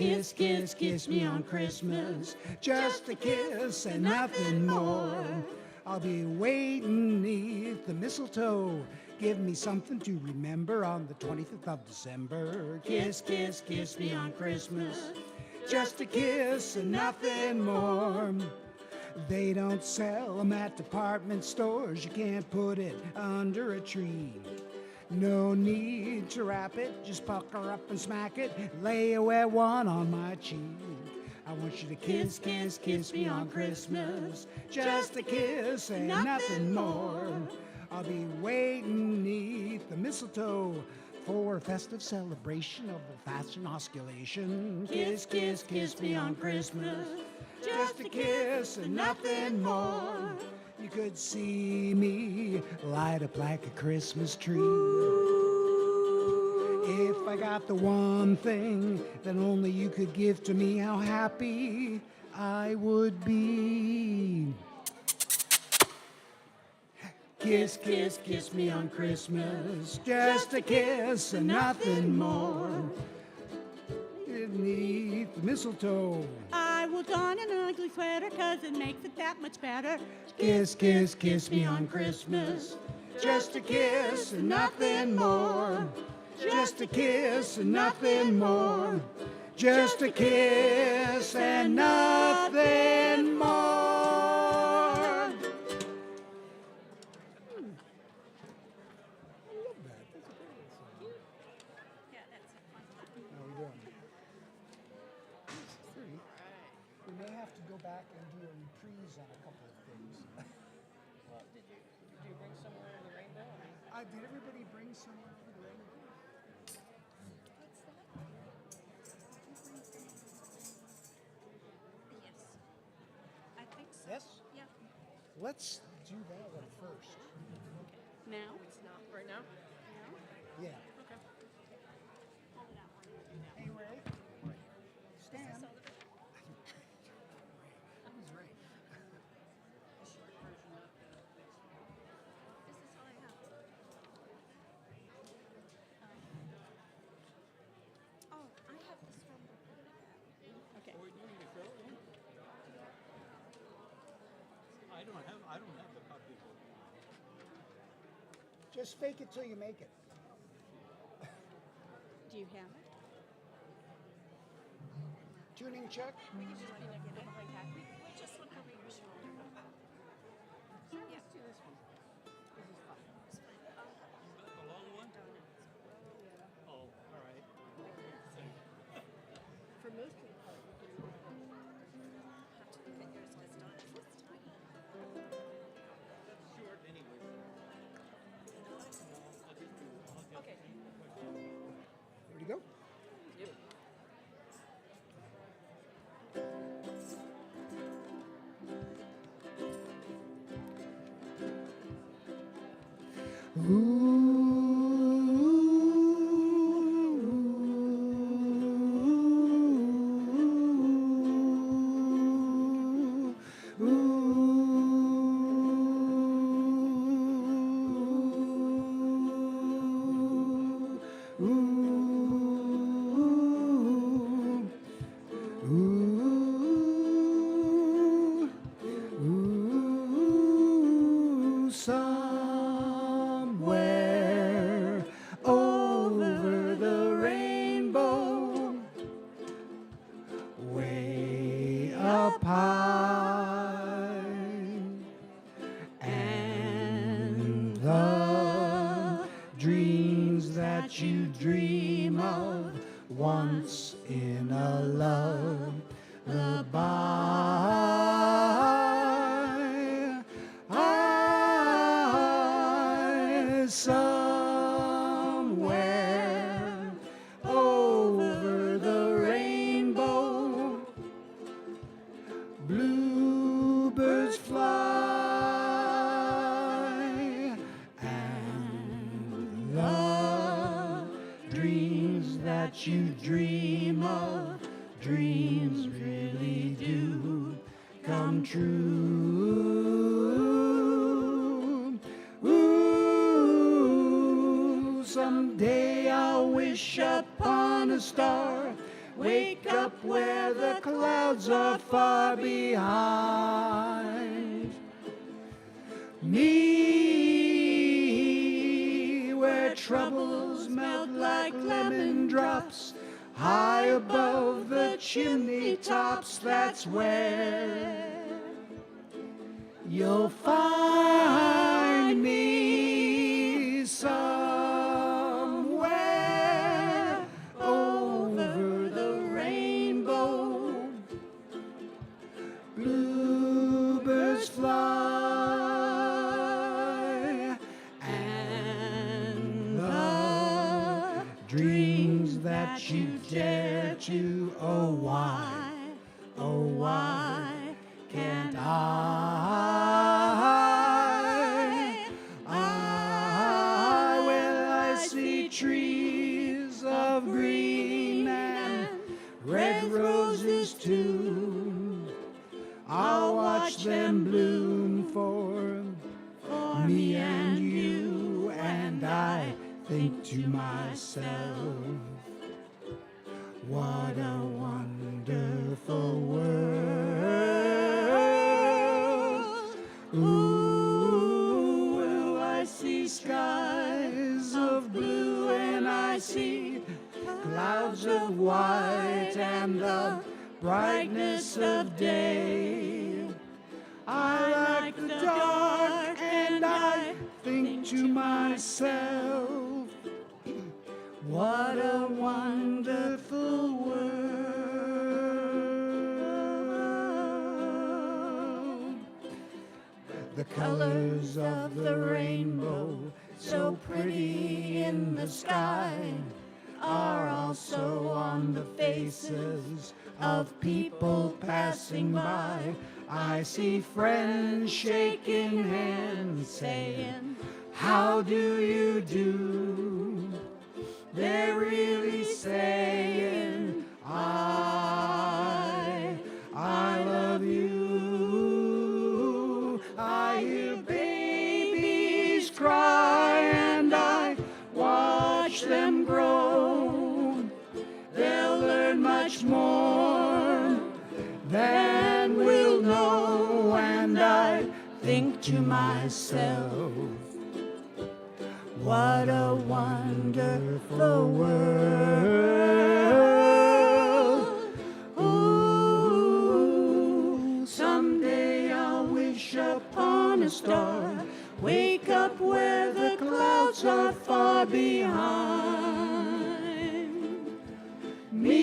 Kiss, kiss, kiss me on Christmas. Just a kiss and nothing more. I'll be waiting neath the mistletoe. Give me something to remember on the 25th of December. Kiss, kiss, kiss me on Christmas. Just a kiss and nothing more. They don't sell them at department stores. You can't put it under a tree. No need to wrap it, just pucker up and smack it. Lay a wet one on my cheek. I want you to kiss, kiss, kiss me on Christmas. Just a kiss and nothing more. I'll be waiting neath the mistletoe for a festive celebration of old-fashioned osculation. Kiss, kiss, kiss me on Christmas. Just a kiss and nothing more. You could see me light up like a Christmas tree. If I got the one thing that only you could give to me, how happy I would be. Kiss, kiss, kiss me on Christmas. Just a kiss and nothing more. Beneath the mistletoe, I will don an ugly sweater 'cause it makes it that much better. Kiss, kiss, kiss me on Christmas. Just a kiss and nothing more. Just a kiss and nothing more. Just a kiss and nothing more. We may have to go back and do a reprise on a couple of things. Well, did you bring somewhere in the rainbow? Did everybody bring somewhere for the rainbow? Yes. I think so. Yes? Yeah. Let's do that one first. Now? It's not right now? Now? Yeah. Okay. Hold it out. Hey, Ray. Stan. Is this all of it? Who's Ray? This is all I have. Oh, I have this from. Okay. Are we doing the show? I don't have the copy book. Just fake it till you make it. Do you have it? Tuning check. We can just get it behind Kathy. We just look over your shoulder. Yeah. Let's do this one. This is fine. It's fine. The long one? Oh, all right. For most people, have to look at yours because Donna's this tiny. Short anyway. Okay. Ready to go? Yep. Somewhere over the rainbow, way up high, and the dreams that you dream of once in a lullaby. Somewhere over the rainbow, bluebirds fly, and the dreams that you dream of, dreams really do come true. Someday I'll wish upon a star Wake up where the clouds are far behind. Me, where troubles melt like lemon drops, high above the chimney tops, that's where you'll find me somewhere over the rainbow. Bluebirds fly, and the dreams that you dare to, oh why can't well, I see trees of green and red roses too. I'll watch them bloom for me and you, and I think to myself, what a wonderful world. Ooh, well, I see skies of blue and I see clouds of white and the brightness of day. I like the dark and I think to myself, what a wonderful world. The colors of the rainbow, so pretty in the sky, are also on the faces of people passing by. I see friends shaking hands, saying, how do you do? They're really saying, I love you. I hear babies cry and I watch them grow. They'll learn much more than we'll know, and I think to myself, what a wonderful world. Ooh, someday I'll wish upon a star, wake up where the clouds are far behind. Me,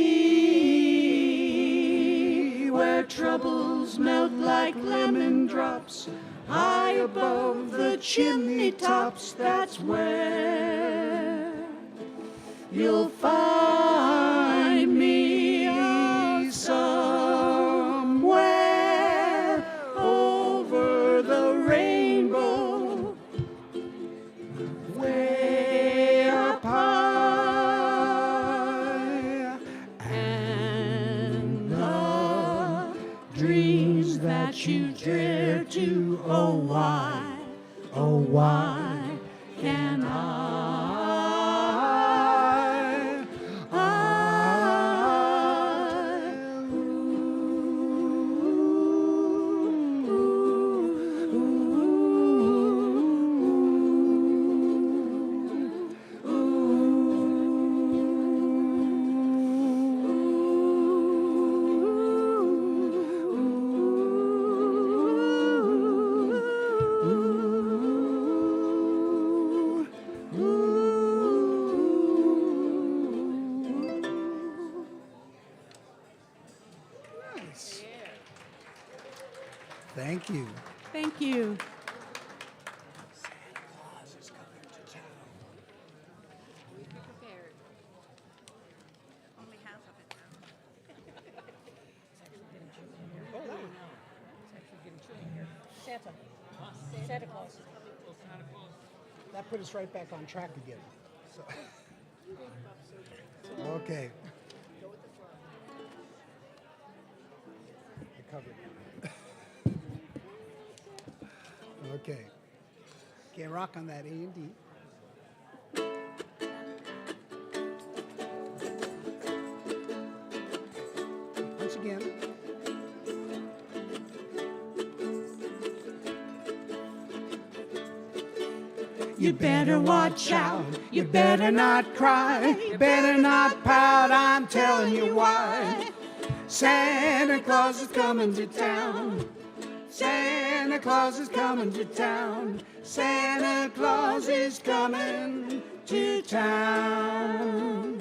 where troubles melt like lemon drops, high above the chimney tops, that's where you'll find me somewhere over the rainbow, way up high, and the dreams that you dare to, oh why can Nice. Thank you. Thank you. Santa Claus is coming to town. Be prepared. Only half of it now. Santa Claus. That put us right back on track again. So. Okay. The cover. Okay. Can't rock on that A&D. again. You better watch out, you better not cry, you better not pout, I'm telling you why. Santa Claus is coming to town. Santa Claus is coming to town. Santa Claus is coming to town.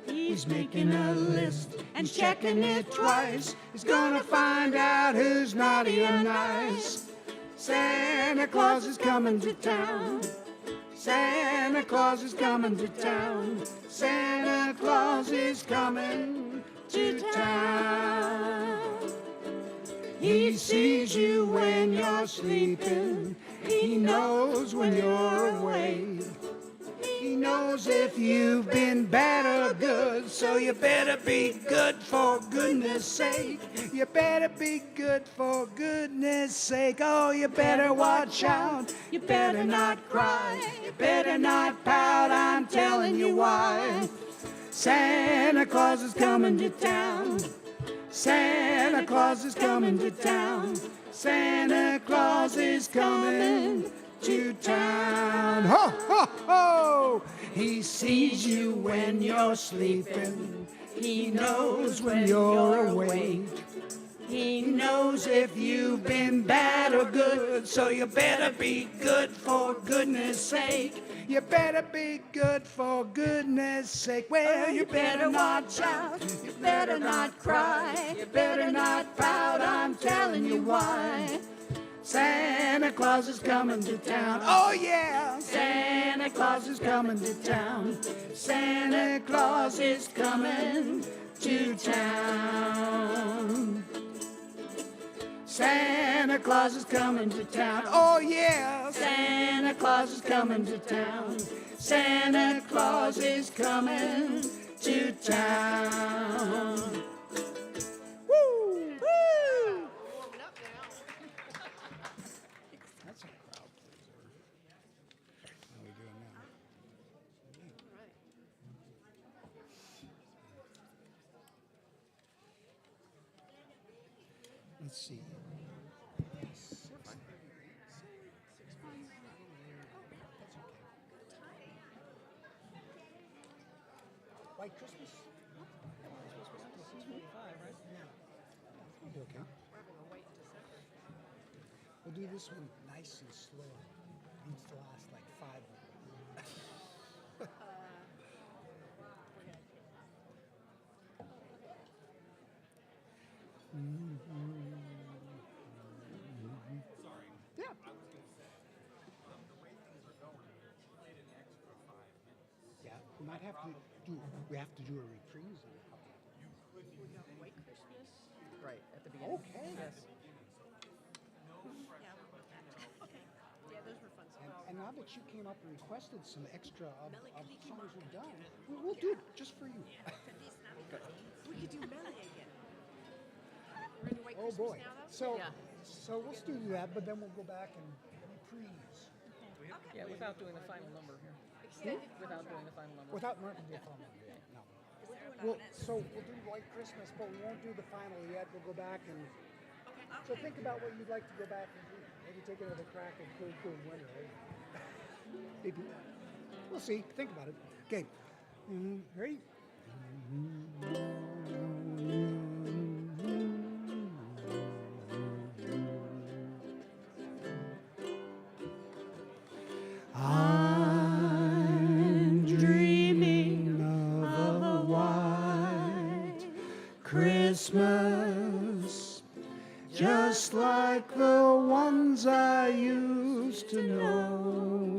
He's making a list and checking it twice. He's gonna find out who's naughty or nice. Santa Claus is coming to town. Santa Claus is coming to town. Santa Claus is coming to town. He sees you when you're sleeping. He knows when you're awake. He knows if you've been bad or good, so you better be good for goodness sake. You better be good for goodness sake. Oh, you better watch out. You better not cry. You better not pout. I'm telling you why. Santa Claus is coming to town. Santa Claus is coming to town. Santa Claus is coming to town. Ho, ho, ho! He sees you when you're sleeping. He knows when you're awake. He knows if you've been bad or good, so you better be good for goodness sake. You better be good for goodness sake. Well, you better watch out. You better not cry. You better not pout. I'm telling you why. Santa Claus is coming to town. Oh, yeah. Santa Claus is coming to town. Santa Claus is coming to town. Santa Claus is coming to town. Oh, yeah. Santa Claus is coming to town. Santa Claus is coming to town. Woo! Woo! That's a crowd pleaser. How are we doing now? Let's see. White Christmas? Yeah. Okay. We'll do this one nice and slow. It needs to last like 5 minutes. Sorry. Yeah. I was going to say, the way things are going, we played an extra 5 minutes. Yeah. We might have to do. We have to do a reprise. You could do that. White Christmas? Right, at the beginning. Okay. Yes. Yeah, we'll put that. Okay. Yeah, those were fun. And now that you came up and requested some extra of songs we've done, we'll do it just for you. We could do Melly again. We're in White Oh Christmas boy. now, though? So, Yeah. so we'll still do that, but then we'll go back and reprise. Yeah, without doing the final number here. Without doing the final number. Without Martin the final. No. So we'll do White Christmas, but we won't do the final yet. We'll go back and. So think about what you'd like to go back and do. Maybe take another crack at Cool Cool Winter. Right? Maybe. We'll see. Think about it. Okay. Ready? I'm dreaming of a white Christmas, just like the ones I used to know,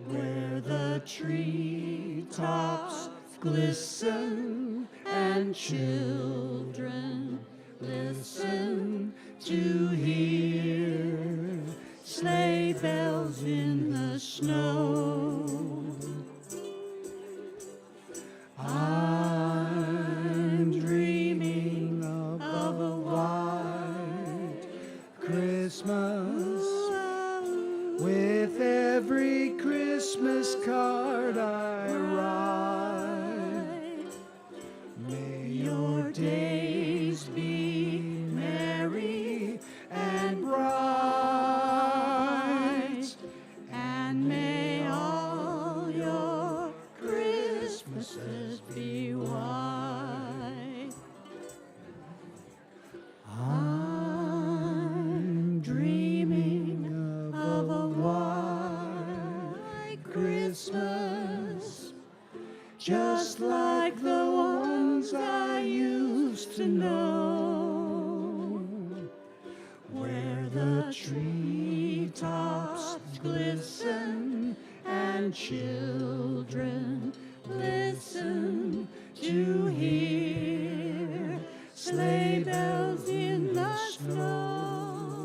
where the treetops glisten and children listen to hear sleigh bells in the snow. I'm dreaming of a white Christmas, with every Christmas card I write. just like the ones I used to know, where the treetops glisten and children listen to hear sleigh bells in the snow.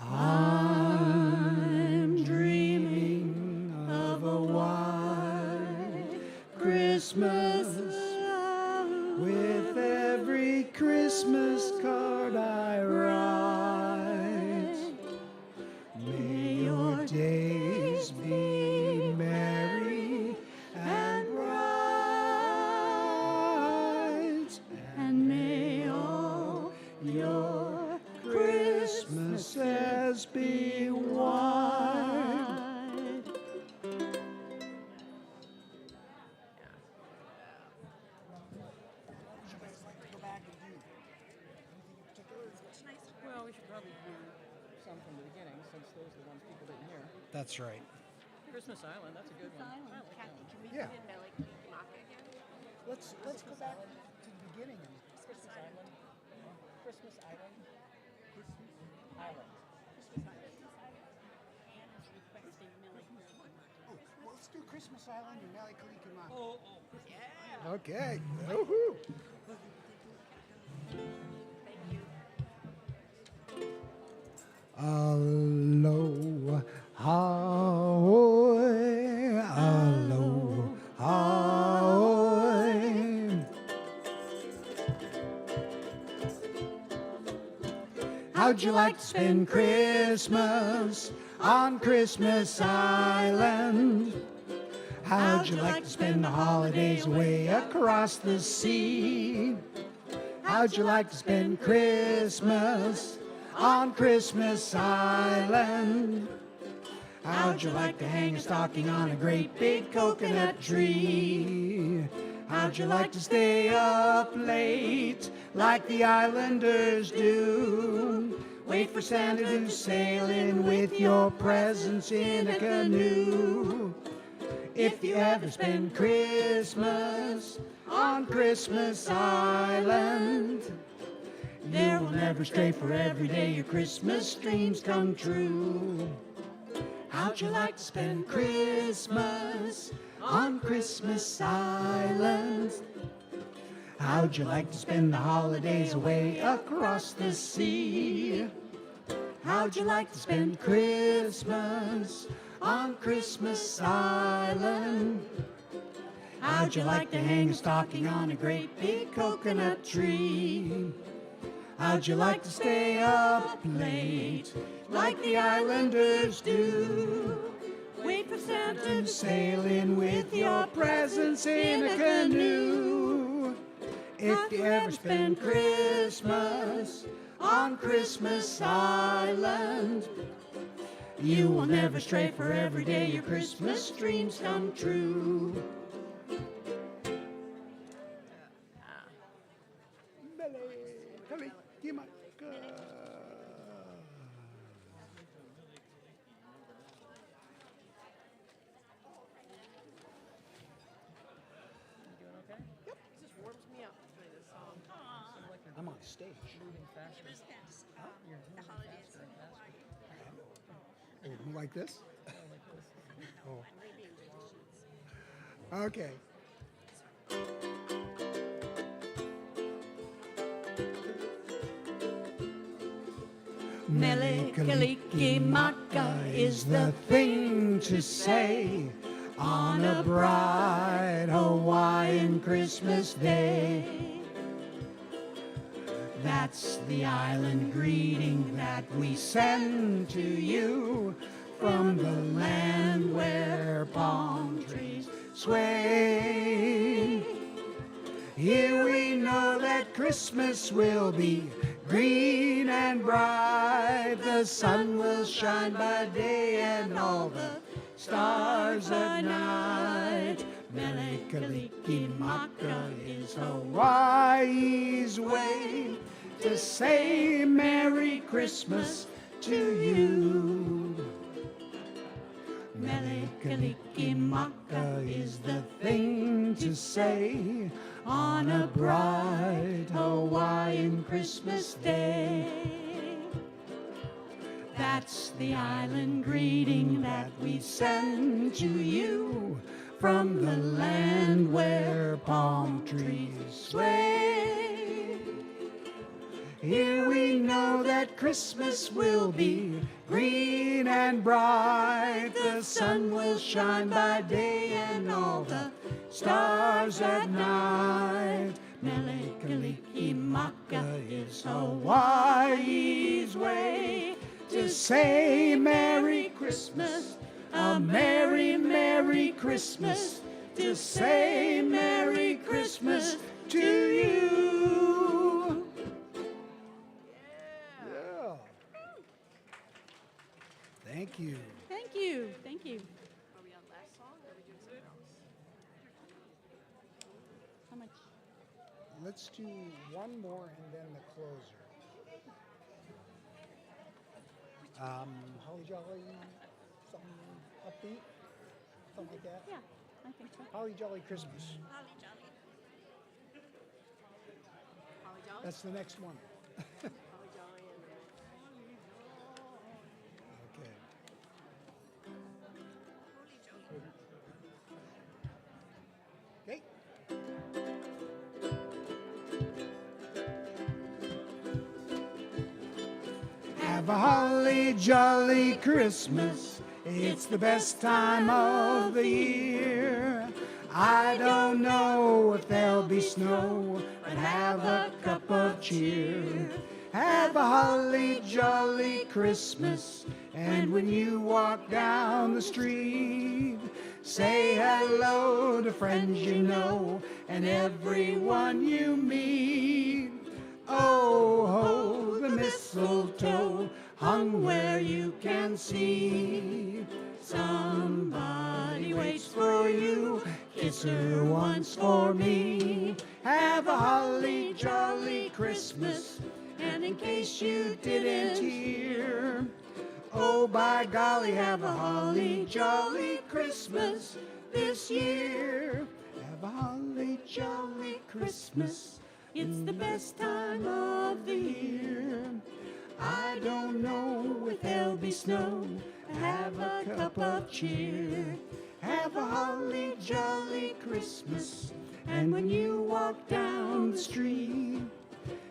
I'm dreaming of a white Christmas with every Christmas card I write. May your days be merry and bright, and may all your Christmases be white. Well, we should probably do some from the beginning, since those are the ones people didn't hear. That's right. Christmas Island, that's a good one. I like that one. Can we Yeah. put in Melly Maka again? Let's go back to the beginning. Christmas Island. Christmas Island. Island. Anne is requesting Melly Oh, well, let's do Christmas Island and Mele Kalikimaka. Oh. Yeah. Okay. Woohoo. Thank you. Aloha, aloha. How'd you like to spend Christmas on Christmas Island? How'd you like to spend the holidays away across the sea? How'd you like to spend Christmas on Christmas Island? How'd you like to hang a stocking on a great big coconut tree? How'd you like to stay up late like the islanders do? Wait for Santa to sail in with your presents in a canoe. If you ever spend Christmas on Christmas Island, you will never stray, for every day your Christmas dreams come true. How'd you like to spend Christmas on Christmas Island? How'd you like to spend the holidays away across the sea? How'd you like to spend Christmas on Christmas Island? How'd you like to hang a stocking on a great big coconut tree? How'd you like to stay up late like the islanders do? Wait for Santa to sail in with your presents in a canoe. If you ever spend Christmas on Christmas Island, you will never stray, for every day your Christmas dreams come true. I'm on stage. The holidays in Hawaii. Oh, like this? Oh. I'm reading the sheets. Okay. Mele Kalikimaka is the thing to say on a bright Hawaiian Christmas day. That's the island greeting that we send to you from the land where palm trees sway. Here we know that Christmas will be green and bright. The sun will shine by day and all the stars at night. Mele Kalikimaka is Hawaii's way to say Merry Christmas to you. Mele Kalikimaka is the thing to say on a bright Hawaiian Christmas day. That's the island greeting that we send to you from the land where palm trees sway. Here we know that Christmas will be green and bright. The sun will shine by day and all the stars at night. Mele Kalikimaka is Hawaii's way to say Merry Christmas, a Merry, Merry Christmas, to say Merry Christmas to you. Yeah. Thank you. Thank you. Thank you. Are we on last song or are we doing something else? How much? Let's do one more and then the closer. Holly Jolly, something upbeat, something like that. Yeah, I think so. Holly Jolly Christmas. Holly Jolly. Holly Jolly? That's the next one. Holly Jolly and Okay. Holy Jolly. Okay. Have a holly jolly Christmas. It's the best time of the year. I don't know if there'll be snow, but have a cup of cheer. Have a holly jolly Christmas. And when you walk down the street, say hello to friends you know and everyone you meet. Oh, ho, the mistletoe hung where you can see. Somebody waits for you, kiss her once for me. Have a holly jolly Christmas, and in case you didn't hear, oh, by golly, have a holly jolly Christmas this year. Have a holly jolly Christmas. It's the best time of the year. I don't know if there'll be snow. Have a cup of cheer. Have a holly jolly Christmas. And when you walk down the street,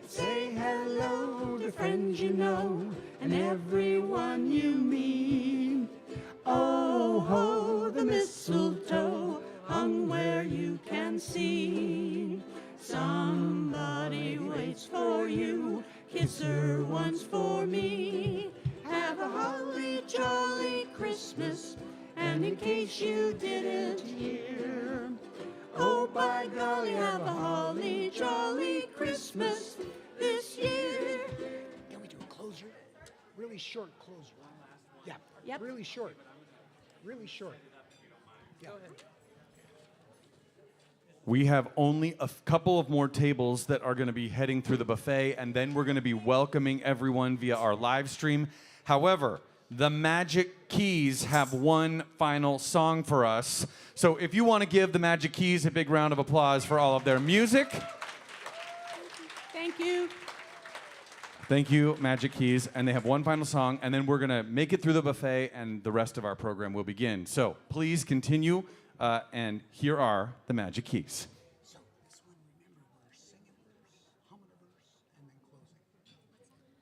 say hello to friends you know and everyone you meet. Oh, ho, the mistletoe hung where you can see. Somebody waits for you, kiss her once for me. Have a holly jolly Christmas, and in case you didn't hear, oh, by golly, have a holly jolly Christmas this year. Can we do a closer? Really short closer. Yeah. Yep. Really short. Really short. Yeah. We have only a couple of more tables that are going to be heading through the buffet, and then we're going to be welcoming everyone via our live stream. However, the Magic Keys have one final song for us. So if you want to give the Magic Keys a big round of applause for all of their music. Thank you. Thank you, Magic Keys. And they have one final song, and then we're going to make it through the buffet, and the rest of our program will begin. So please continue, and here are the Magic Keys. So this one, remember, we're singing a verse, humming a verse, and then closing. You sing a verse,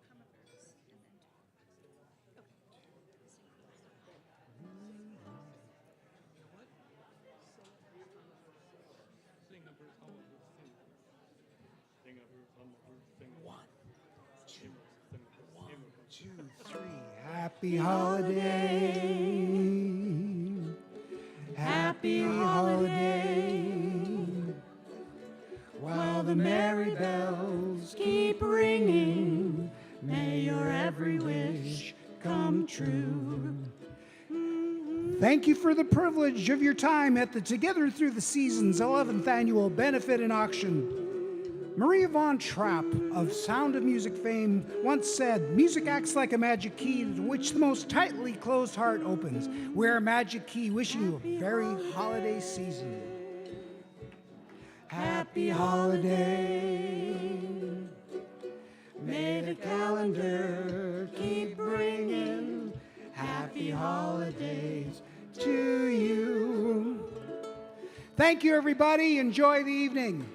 hum a verse, and then talk. Okay. One, two, three. Happy holiday. Happy holiday. While the merry bells keep ringing, may your every wish come true. Thank you for the privilege of your time at the Together Through the Seasons 11th Annual Benefit and Auction. Maria Von Trapp of Sound of Music fame once said, "Music acts like a magic key to which the most tightly closed heart opens." Wear a magic key, wishing you a very holiday season. Happy holiday. May the calendar keep bringing happy holidays to you. Thank you, everybody. Enjoy the evening.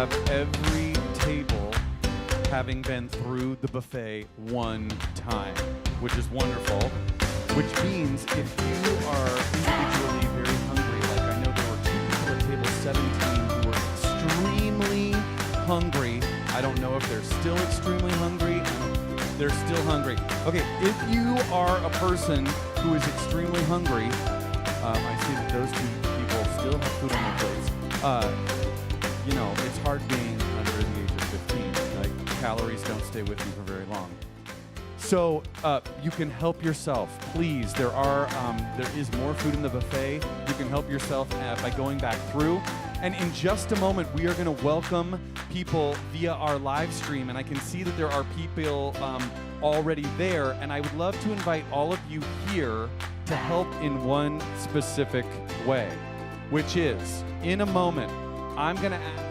have every table having been through the buffet one time, which is wonderful. Which means if you are individually very hungry, like I know there were 2 people at table 17 who were extremely hungry. I don't know if they're still extremely hungry. They're still hungry. Okay, if you are a person who is extremely hungry, I see that those 2 people still have food on their plates. You know, it's hard being under the age of 15. Like, calories don't stay with you for very long. So you can help yourself, please. There is more food in the buffet. You can help yourself by going back through. And in just a moment, we are going to welcome people via our live stream. And I can see that there are people already there. And I would love to invite all of you here to help in one specific way, which is, in a moment, I'm going to ask.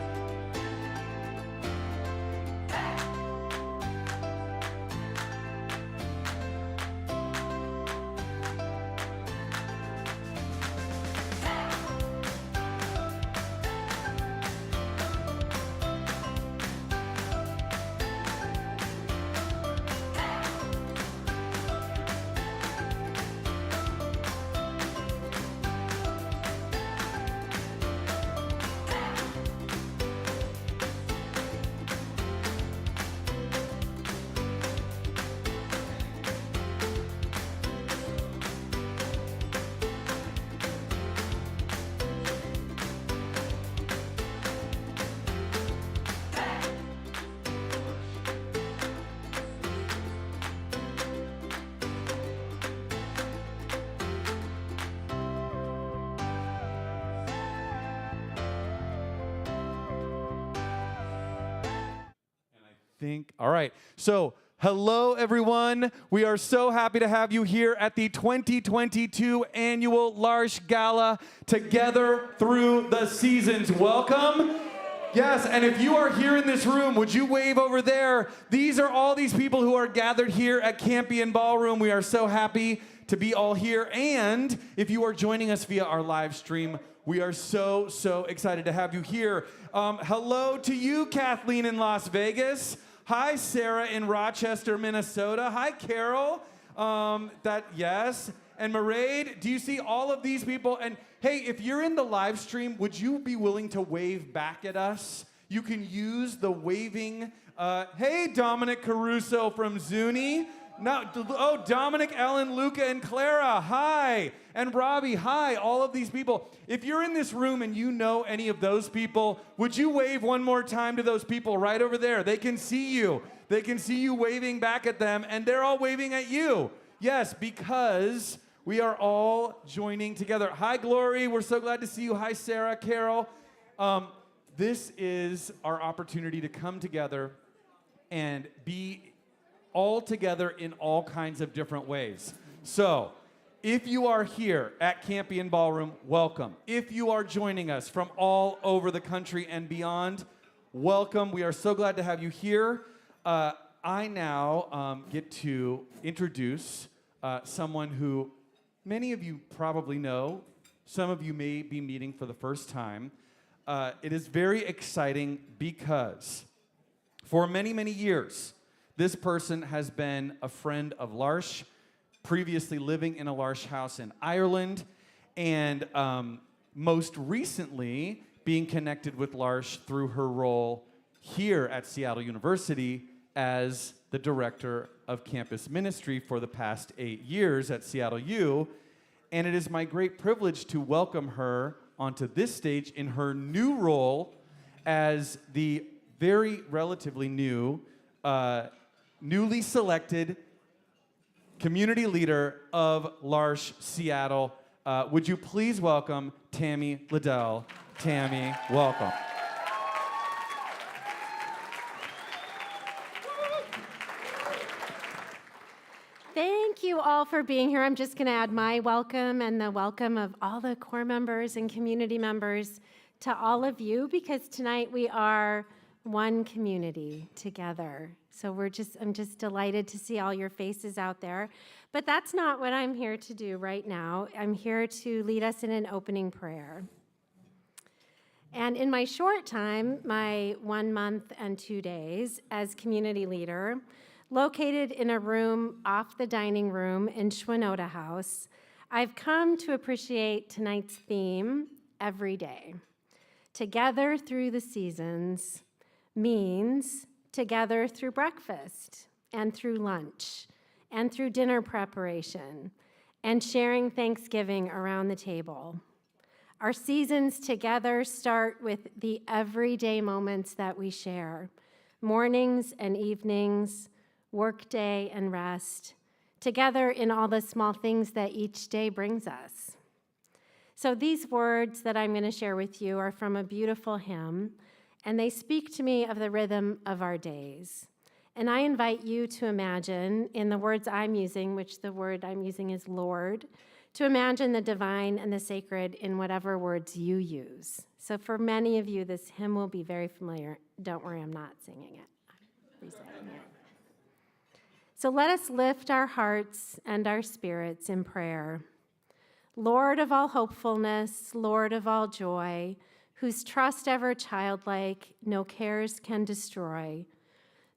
All right. So, hello, everyone. We are so happy to have you here at the 2022 annual L'Arche Gala, Together Through the Seasons. Welcome. Yes, and if you are here in this room, would you wave over there? These are all these people who are gathered here at Campion Ballroom. We are so happy to be all here. And if you are joining us via our live stream, we are so excited to have you here. Hello to you, Kathleen in Las Vegas. Hi, Sarah in Rochester, Minnesota. Hi, Carol. Yes. And Mairead, do you see all of these people? And hey, if you're in the live stream, would you be willing to wave back at us? You can use the waving. Hey, Dominic Caruso from Zuni. Dominic, Ellen, Luca, and Clara, hi. And Robbie, hi, all of these people. If you're in this room and you know any of those people, would you wave one more time to those people right over there? They can see you. They can see you waving back at them, and they're all waving at you. Yes, because we are all joining together. Hi, Glory, we're so glad to see you. Hi, Sarah, Carol. This is our opportunity to come together and be all together in all kinds of different ways. So, if you are here at Campion Ballroom, welcome. If you are joining us from all over the country and beyond, welcome. We are so glad to have you here. I now get to introduce someone who many of you probably know. Some of you may be meeting for the first time. It is very exciting because for many, many years, this person has been a friend of L'Arche, previously living in a L'Arche house in Ireland, and most recently being connected with L'Arche through her role here at Seattle University as the director of campus ministry for the past 8 years at Seattle U. And it is my great privilege to welcome her onto this stage in her new role as the very relatively new newly selected community leader of L'Arche Seattle. Would you please welcome Tammy Liddell. Tammy, welcome. Thank you all for being here. I'm just going to add my welcome and the welcome of all the core members and community members to all of you, because tonight we are one community together. So I'm just delighted to see all your faces out there. But that's not what I'm here to do right now. I'm here to lead us in an opening prayer. And in my short time, my 1 month and 2 days as community leader, located in a room off the dining room in Schwinoda House, I've come to appreciate tonight's theme, every day. Together through the seasons means together through breakfast and through lunch and through dinner preparation and sharing Thanksgiving around the table. Our seasons together start with the everyday moments that we share, mornings and evenings, workday and rest, together in all the small things that each day brings us. So these words that I'm going to share with you are from a beautiful hymn, and they speak to me of the rhythm of our days. And I invite you to imagine, in the words I'm using, which the word I'm using is Lord, to imagine the divine and the sacred in whatever words you use. So for many of you, this hymn will be very familiar. Don't worry, I'm not singing it. I'm reciting it. So let us lift our hearts and our spirits in prayer. Lord of all hopefulness, Lord of all joy, whose trust ever childlike, no cares can destroy,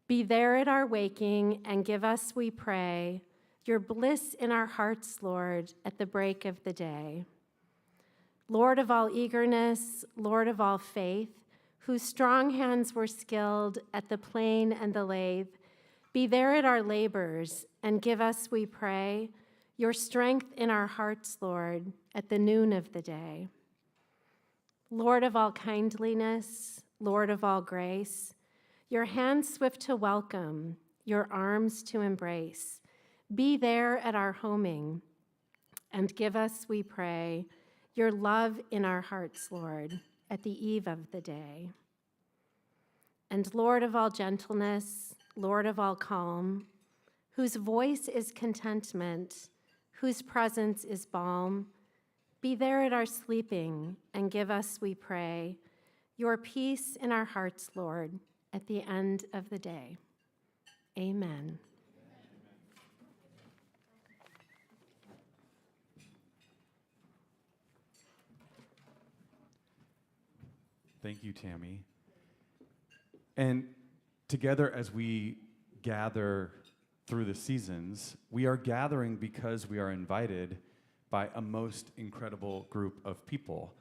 be there at our waking and give us, we pray, your bliss in our hearts, Lord, at the break of the day. Lord of all eagerness, Lord of all faith, whose strong hands were skilled at the plane and the lathe, be there at our labors and give us, we pray, your strength in our hearts, Lord, at the noon of the day. Lord of all kindliness, Lord of all grace, your hands swift to welcome, your arms to embrace, be there at our homing, and give us, we pray, your love in our hearts, Lord, at the eve of the day. And Lord of all gentleness, Lord of all calm, whose voice is contentment, whose presence is balm, be there at our sleeping, and give us, we pray, your peace in our hearts, Lord, at the end of the day. Amen. Thank you, Tammy. And together as we gather through the seasons, we are gathering because we are invited by a most incredible group of people,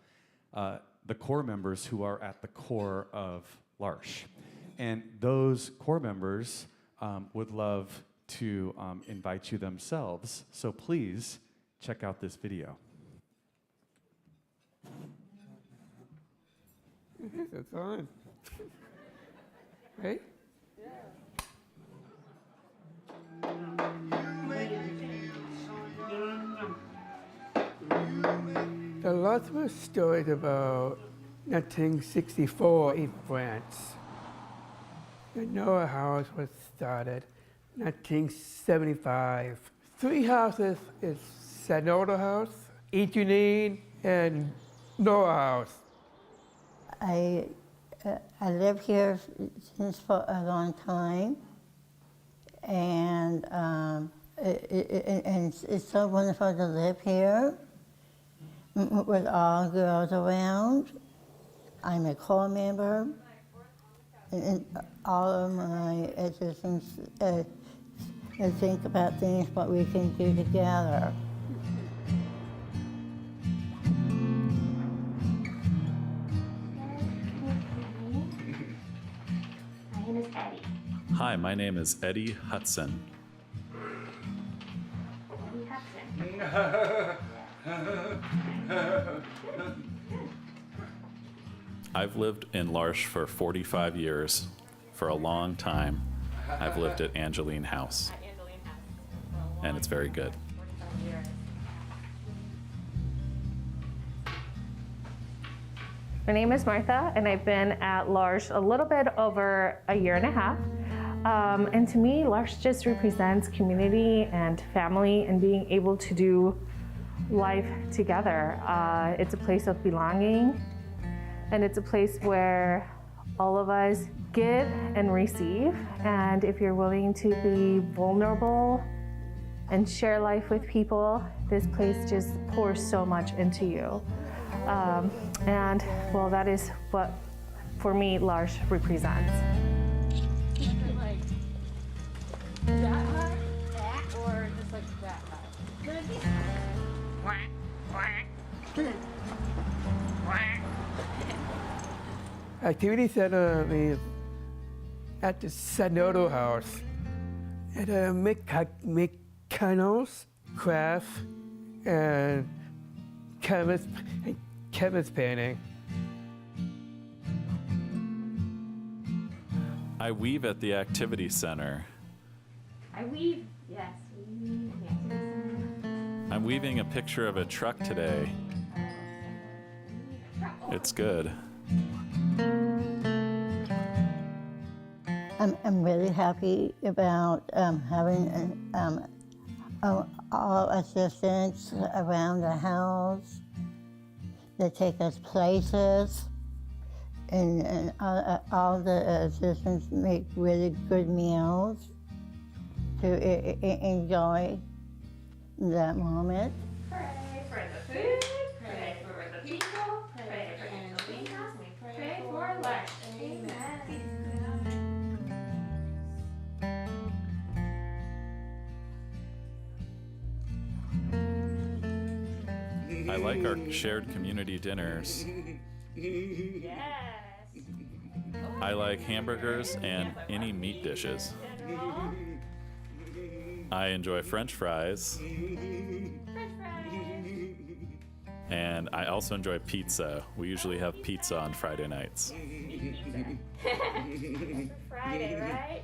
the core members who are at the core of L'Arche. And those core members would love to invite you themselves, so please check out this video. It's on. Right? The lot was started about 1964 in France. The Noah House was started 1975. 3 houses is Sanoda House, Etunine, and Noah House. I live here since for a long time, and it's so wonderful to live here with all girls around. I'm a core member, and all of my assistants think about things what we can do together. Hi, my name is Eddie Hudson. I've lived in L'Arche for 45 years. For a long time, I've lived at Angeline House. And it's very good. My name is Martha, and I've been at L'Arche a little bit over a year and a half. And to me, L'Arche just represents community and family and being able to do life together. It's a place of belonging, and it's a place where all of us give and receive. And if you're willing to be vulnerable and share life with people, this place just pours so much into you. And well, that is what, for me, L'Arche represents. Like that high, or just like that high? Activity center is at the Sanoto House. It make candles, craft, and canvas painting. I weave at the activity center. I weave, yes, we weave. I'm weaving a picture of a truck today. It's good. I'm really happy about having all assistants around the house that take us places, and all the assistants make really good meals to enjoy that moment. Pray for the food, pray for the people, pray for Angelina House, and pray for L'Arche. Amen. I like our shared community dinners. Yes. I like hamburgers and any meat dishes. I enjoy French fries. And I also enjoy pizza. We usually have pizza on Friday nights. Friday, right?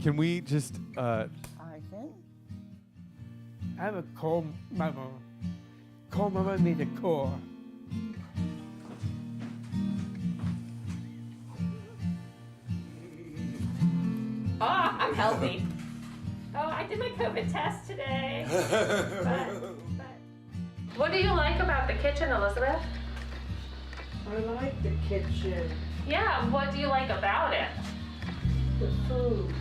Can we just Arson? I have a cold mama. Cold mama needs a core. Oh, I'm healthy. Oh, I did my COVID test today. but what do you like about the kitchen, Elizabeth? I like the kitchen, Yeah, what do you like about it? the food.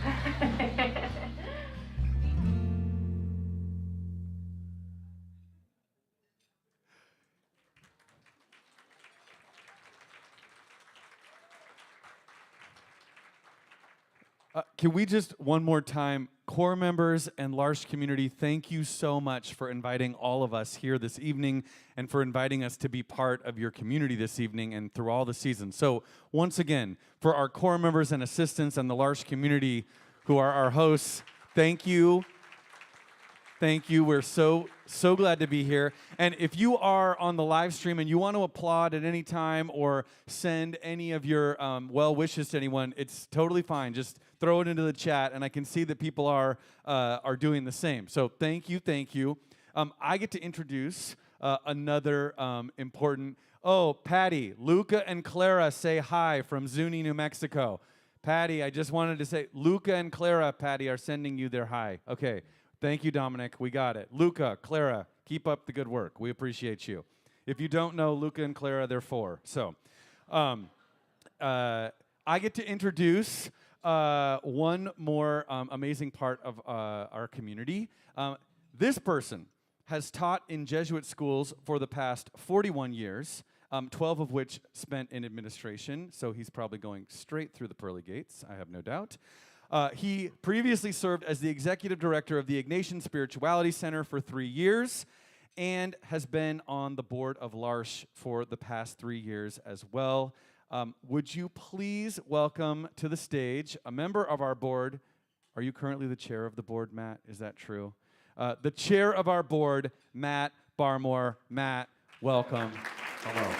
can we just one more time, core members and L'Arche community, thank you so much for inviting all of us here this evening and for inviting us to be part of your community this evening and through all the seasons. So once again, for our core members and assistants and the L'Arche community who are our hosts, thank you. Thank you. We're so glad to be here. And if you are on the live stream and you want to applaud at any time or send any of your well wishes to anyone, it's totally fine. Just throw it into the chat, and I can see that people are doing the same. So thank you, thank you. I get to introduce another important. Oh, Patty, Luca, and Clara say hi from Zuni, New Mexico. Patty, I just wanted to say, Luca and Clara, Patty, are sending you their hi. Okay. Thank you, Dominic. We got it. Luca, Clara, keep up the good work. We appreciate you. If you don't know Luca and Clara, they're 4. So I get to introduce one more amazing part of our community. This person has taught in Jesuit schools for the past 41 years, 12 of which spent in administration. So he's probably going straight through the pearly gates, I have no doubt. He previously served as the executive director of the Ignatian Spirituality Center for 3 years and has been on the board of L'Arche for the past 3 years as well. Would you please welcome to the stage a member of our board, Are you currently the chair of the board, Matt? Is that true? The chair of our board, Matt Barmore. Matt, welcome. Hello.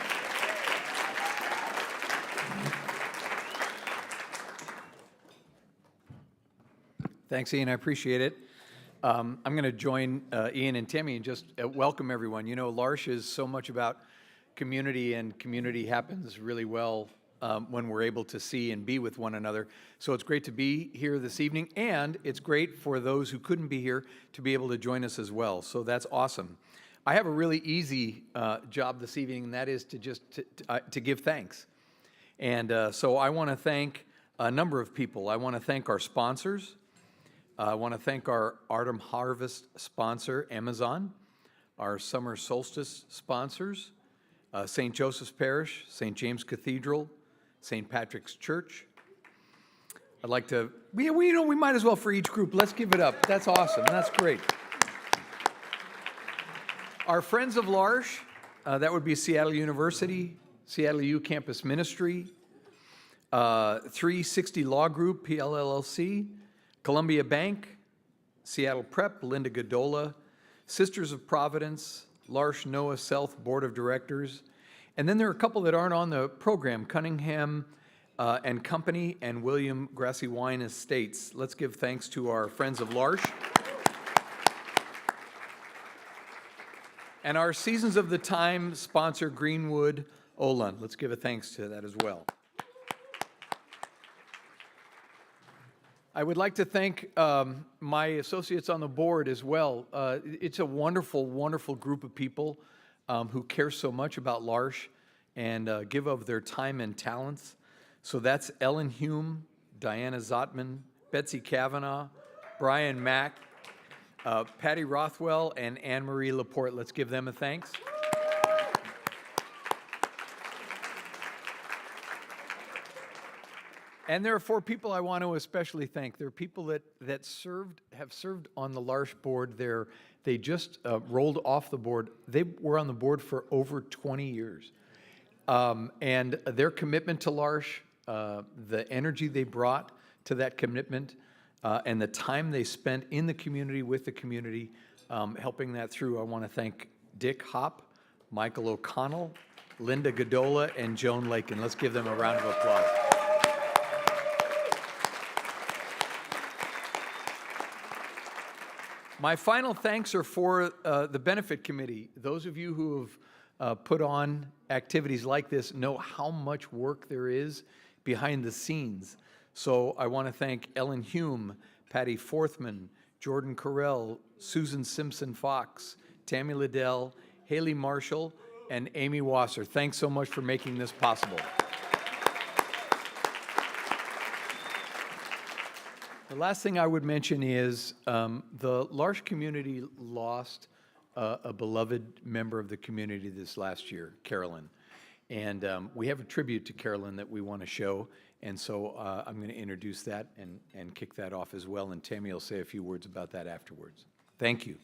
Thanks, Ian. I appreciate it. I'm going to join Ian and Tammy and just welcome everyone. You know, L'Arche is so much about community, and community happens really well when we're able to see and be with one another. So it's great to be here this evening, and it's great for those who couldn't be here to be able to join us as well. So that's awesome. I have a really easy job this evening, and that is to just to give thanks. And so I want to thank a number of people. I want to thank our sponsors. I want to thank our Autumn Harvest sponsor, Amazon, our Summer Solstice sponsors, St. Joseph's Parish, St. James Cathedral, St. Patrick's Church. I'd like to, we might as well for each group. Let's give it up. That's awesome. That's great. Our friends of L'Arche, that would be Seattle University, Seattle U Campus Ministry, 360 Law Group, PLLC, Columbia Bank, Seattle Prep, Linda Godola, Sisters of Providence, L'Arche Noah South Board of Directors, and then there are a couple that aren't on the program, Cunningham and Company and William Grassy Wine Estates. Let's give thanks to our friends of L'Arche. And our Seasons of the Time sponsor, Greenwood Olin. Let's give a thanks to that as well. I would like to thank my associates on the board as well. It's a wonderful, wonderful group of people who care so much about L'Arche and give of their time and talents. So that's Ellen Hume, Diana Zotman, Betsy Kavanaugh, Brian Mack, Patty Rothwell, and Anne-Marie Laporte. Let's give them a thanks. And there are 4 people I want to especially thank. There are people that have served on the L'Arche board. They just rolled off the board. They were on the board for over 20 years. And their commitment to L'Arche, the energy they brought to that commitment, and the time they spent in the community with the community, helping that through. I want to thank Dick Hopp, Michael O'Connell, Linda Godola, and Joan Lakin. Let's give them a round of applause. My final thanks are for the benefit committee. Those of you who have put on activities like this know how much work there is behind the scenes. So I want to thank Ellen Hume, Patty Forthman, Jordan Carell, Susan Simpson-Fox, Tammy Liddell, Haley Marshall, and Amy Wasser. Thanks so much for making this possible. The last thing I would mention is the L'Arche community lost a beloved member of the community this last year, Carolyn. And we have a tribute to Carolyn that we want to show. And so I'm going to introduce that and kick that off as well. And Tammy will say a few words about that afterwards. Thank you.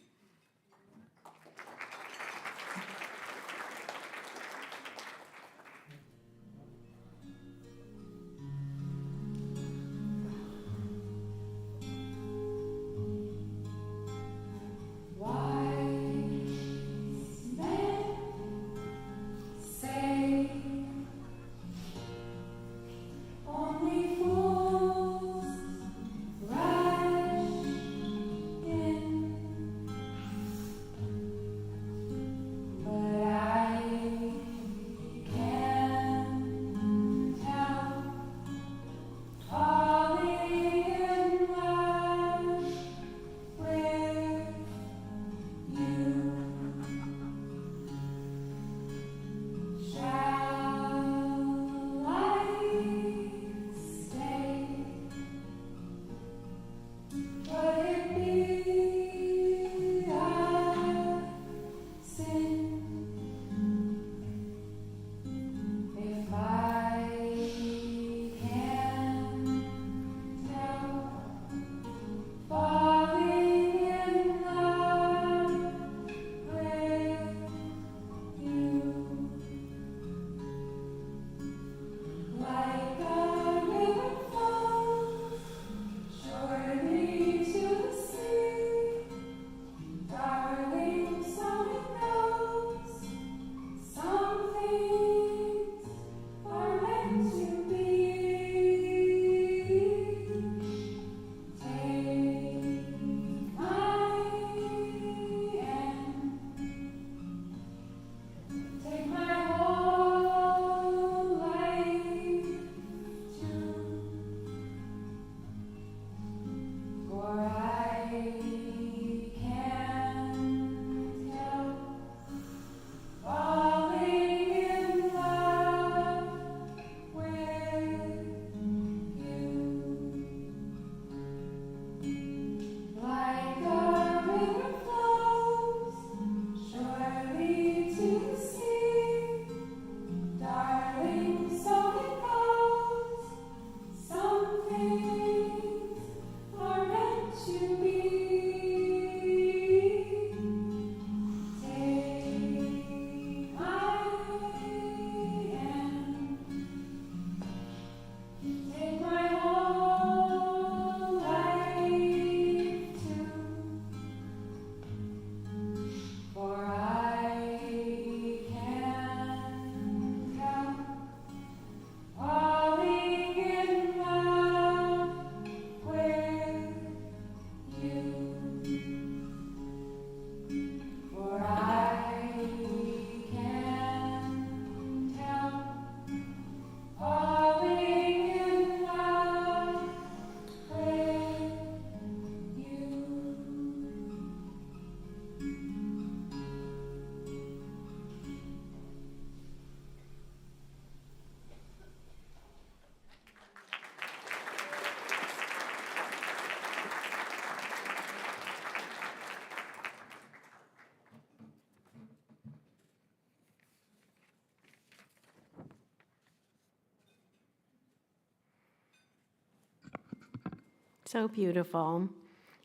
So beautiful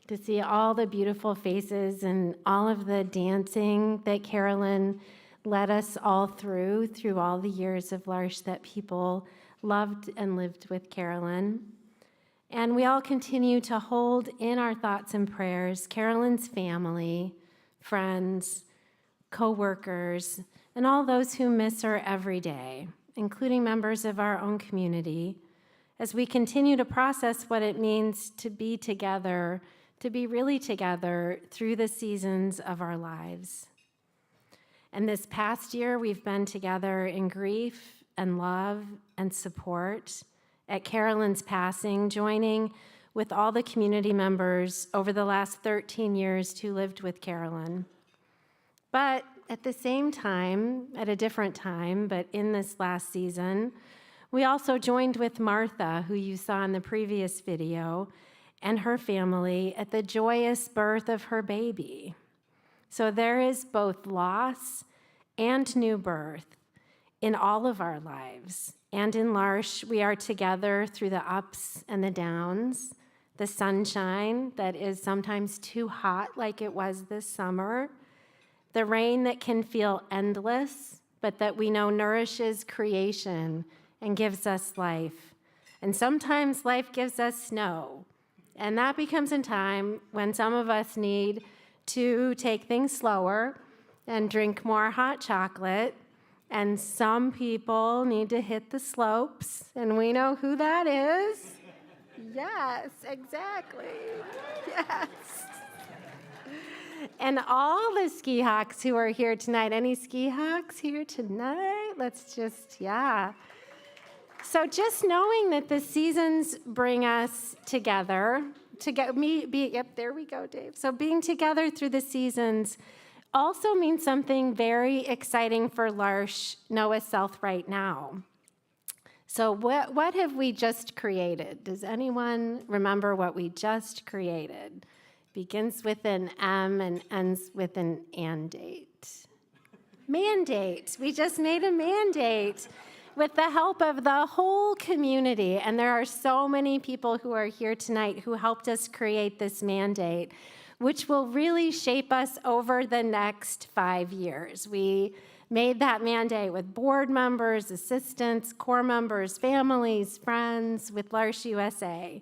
to see all the beautiful faces and all of the dancing that Carolyn led us all through all the years of L'Arche that people loved and lived with Carolyn. And we all continue to hold in our thoughts and prayers Carolyn's family, friends, co-workers, and all those who miss her every day, including members of our own community, as we continue to process what it means to be together, to be really together through the seasons of our lives. And this past year, we've been together in grief and love and support. At Carolyn's passing, joining with all the community members over the last 13 years who lived with Carolyn. But at the same time, at a different time, but in this last season, we also joined with Martha, who you saw in the previous video, and her family at the joyous birth of her baby. So there is both loss and new birth in all of our lives. And in L'Arche, we are together through the ups and the downs, the sunshine that is sometimes too hot like it was this summer, the rain that can feel endless, but that we know nourishes creation and gives us life. And sometimes life gives us snow. And that becomes a time when some of us need to take things slower and drink more hot chocolate. And some people need to hit the slopes, and we know who that is. Yes, exactly. Yes. And all the ski hawks who are here tonight. Any ski hawks here tonight? Let's just, yeah. So just knowing that the seasons bring us together, there we go, Dave. So being together through the seasons also means something very exciting for L'Arche Noah South right now. So what have we just created? Does anyone remember what we just created? Begins with an M and ends with an andate. Mandate. We just made a mandate with the help of the whole community. And there are so many people who are here tonight who helped us create this mandate, which will really shape us over the next 5 years. We made that mandate with board members, assistants, core members, families, friends, with L'Arche USA.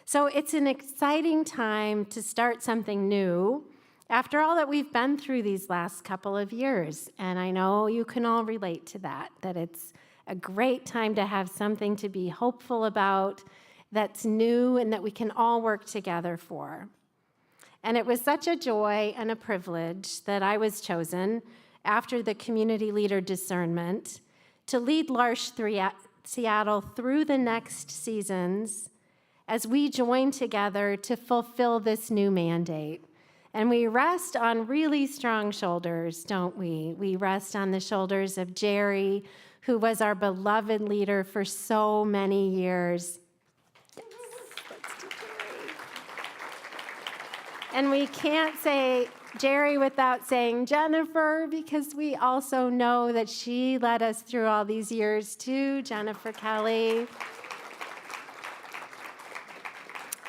So it's an exciting time to start something new after all that we've been through these last couple of years. And I know you can all relate to that it's a great time to have something to be hopeful about that's new and that we can all work together for. And it was such a joy and a privilege that I was chosen after the community leader discernment to lead L'Arche Seattle through the next seasons as we join together to fulfill this new mandate. And we rest on really strong shoulders, don't we? We rest on the shoulders of Jerry, who was our beloved leader for so many years. Yes, let's do Jerry. And we can't say Jerry without saying Jennifer, because we also know that she led us through all these years too, Jennifer Kelly.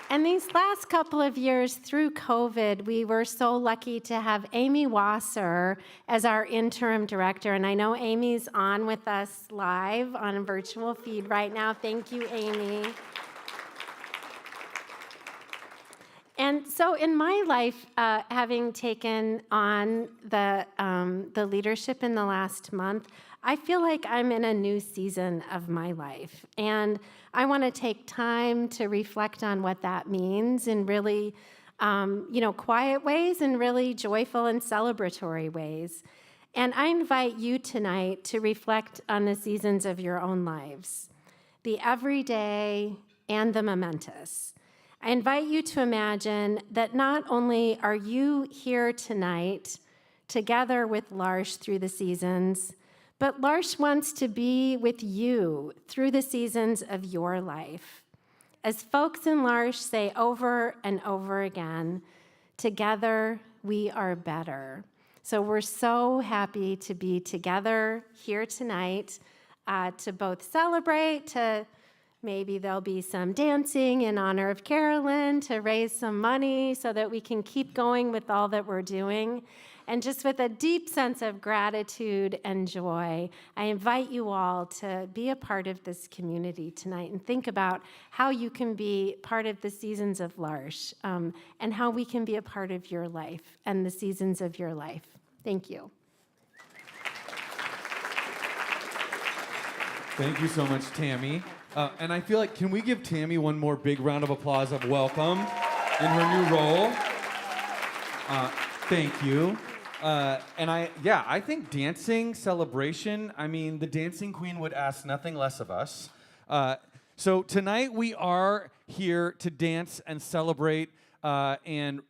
And these last couple of years through COVID, we were so lucky to have Amy Wasser as our interim director. And I know Amy's on with us live on a virtual feed right now. Thank you, Amy. And so in my life, having taken on the leadership in the last month, I feel like I'm in a new season of my life. And I want to take time to reflect on what that means in really, quiet ways and really joyful and celebratory ways. And I invite you tonight to reflect on the seasons of your own lives, the everyday and the momentous. I invite you to imagine that not only are you here tonight together with L'Arche through the seasons, but L'Arche wants to be with you through the seasons of your life. As folks in L'Arche say over and over again, together we are better. So we're so happy to be together here tonight to both celebrate, to Maybe there'll be some dancing in honor of Carolyn to raise some money so that we can keep going with all that we're doing. And just with a deep sense of gratitude and joy, I invite you all to be a part of this community tonight and think about how you can be part of the seasons of L'Arche, and how we can be a part of your life and the seasons of your life. Thank you. Thank you so much, Tammy. And I feel like, can we give Tammy one more big round of applause of welcome in her new role? Thank you. And I think dancing, celebration, I mean, the dancing queen would ask nothing less of us. So tonight we are here to dance and celebrate, and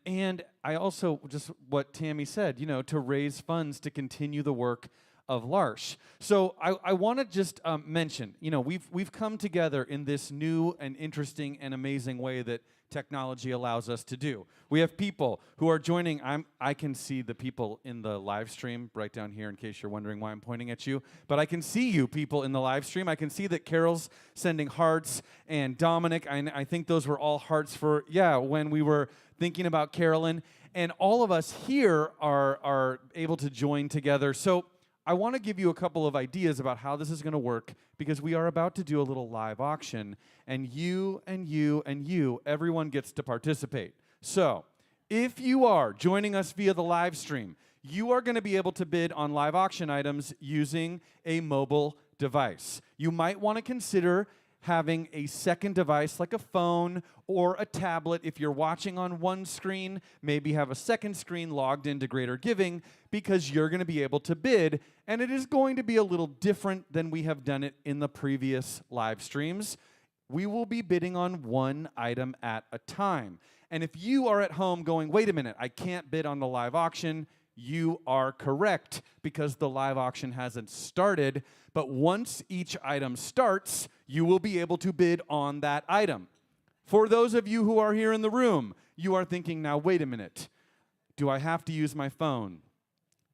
I also, just what Tammy said, to raise funds to continue the work of L'Arche. So I want to just mention, we've come together in this new and interesting and amazing way that technology allows us to do. We have people who are joining. I can see the people in the live stream right down here in case you're wondering why I'm pointing at you. But I can see you people in the live stream. I can see that Carol's sending hearts, and Dominic, I think those were all hearts for, when we were thinking about Carolyn. And all of us here are able to join together. So I want to give you a couple of ideas about how this is going to work, because we are about to do a little live auction, and you and you and you, everyone gets to participate. So if you are joining us via the live stream, you are going to be able to bid on live auction items using a mobile device. You might want to consider having a second device like a phone or a tablet. If you're watching on one screen, maybe have a second screen logged into Greater Giving, because you're going to be able to bid, and it is going to be a little different than we have done it in the previous live streams. We will be bidding on one item at a time. And if you are at home going, wait a minute, I can't bid on the live auction, you are correct, because the live auction hasn't started. But once each item starts, you will be able to bid on that item. For those of you who are here in the room, you are thinking, now wait a minute, do I have to use my phone?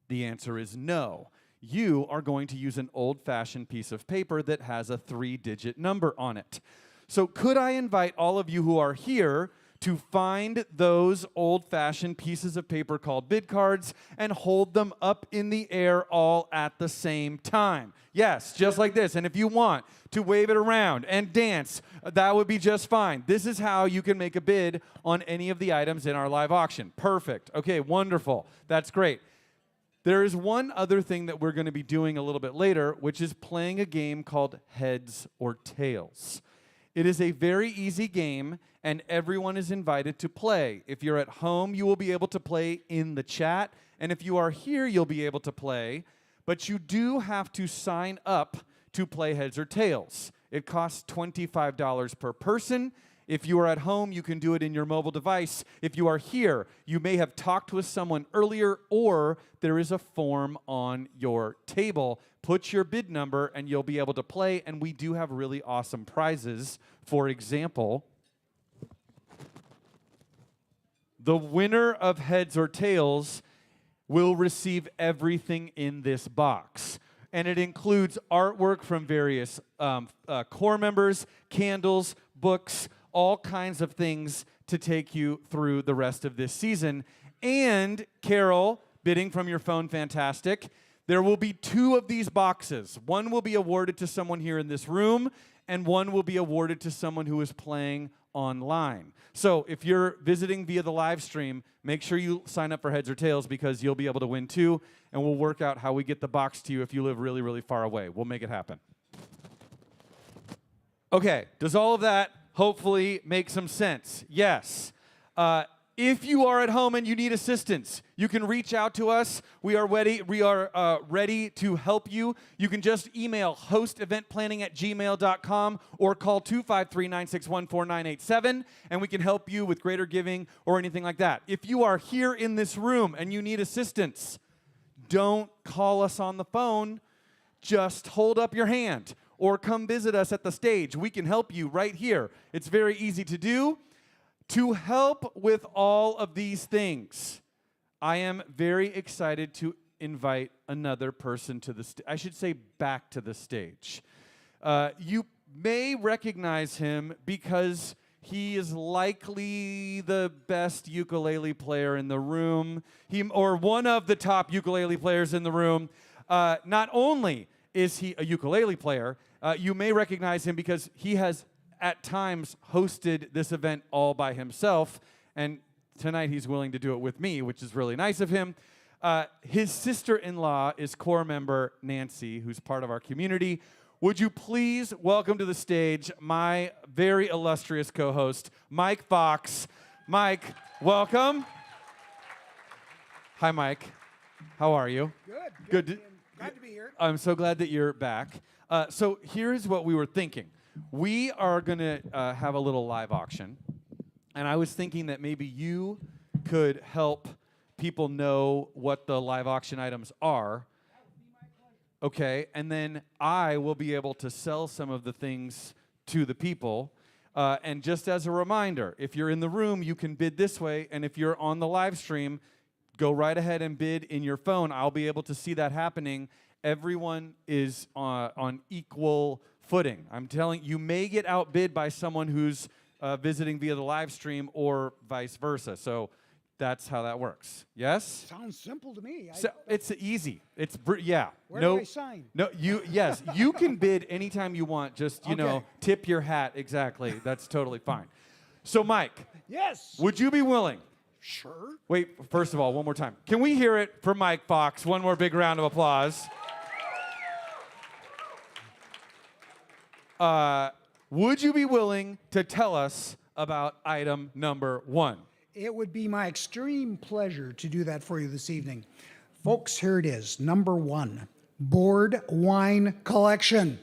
The answer is no. You are going to use an old-fashioned piece of paper that has a 3-digit number on it. So could I invite all of you who are here to find those old-fashioned pieces of paper called bid cards and hold them up in the air all at the same time? Yes, just like this. And if you want to wave it around and dance, that would be just fine. This is how you can make a bid on any of the items in our live auction. Perfect. Okay, wonderful. That's great. There is one other thing that we're going to be doing a little bit later, which is playing a game called Heads or Tails. It is a very easy game, and everyone is invited to play. If you're at home, you will be able to play in the chat, and if you are here, you'll be able to play, but you do have to sign up to play Heads or Tails. It costs $25 per person. If you are at home, you can do it in your mobile device. If you are here, you may have talked with someone earlier, or there is a form on your table. Put your bid number and you'll be able to play, and we do have really awesome prizes. For example, the winner of Heads or Tails will receive everything in this box. And it includes artwork from various core members, candles, books, all kinds of things to take you through the rest of this season. And, Carol, bidding from your phone, fantastic. There will be 2 of these boxes. One will be awarded to someone here in this room, and one will be awarded to someone who is playing online. So if you're visiting via the live stream, make sure you sign up for Heads or Tails, because you'll be able to win 2, and we'll work out how we get the box to you if you live really, really far away. We'll make it happen. Okay, does all of that hopefully make some sense? Yes. If you are at home and you need assistance, you can reach out to us. We are ready to help you. You can just email hosteventplanning@gmail.com or call 253-961-4987, and we can help you with Greater Giving or anything like that. If you are here in this room and you need assistance, don't call us on the phone. Just hold up your hand or come visit us at the stage. We can help you right here. It's very easy to do. To help with all of these things, I am very excited to invite another person to the stage. I should say back to the stage. may recognize him because he is likely the best ukulele player in the room, or one of the top ukulele players in the room. Not only is he a ukulele player, you may recognize him because he has at times hosted this event all by himself, and tonight he's willing to do it with me, which is really nice of him. His sister-in-law is core member Nancy, who's part of our community. Would you please welcome to the stage my very illustrious co-host, Mike Fox. Mike, welcome. Hi, Mike. How are you? Good. Glad to be here. I'm so glad that you're back. So here's what we were thinking. We are going to have a little live auction, and I was thinking that maybe you could help people know what the live auction items are. Okay, and then I will be able to sell some of the things to the people. And just as a reminder, if you're in the room, you can bid this way, and if you're on the live stream, go right ahead and bid in your phone. I'll be able to see that happening. Everyone is on equal footing. I'm telling you, may get outbid by someone who's visiting via the live stream or vice versa. So that's how that works. Yes? Sounds simple to me. So it's easy. It's yeah. Where do I sign? No, yes, you can bid anytime you want. Just tip your hat. Exactly. That's totally fine. So Mike. Yes. Would you be willing? Sure. Wait, first of all, one more time. Can we hear it for Mike Fox? One more big round of applause. Would you be willing to tell us about item number 1? It would be my extreme pleasure to do that for you this evening. Folks, here it is. Number 1, board wine collection.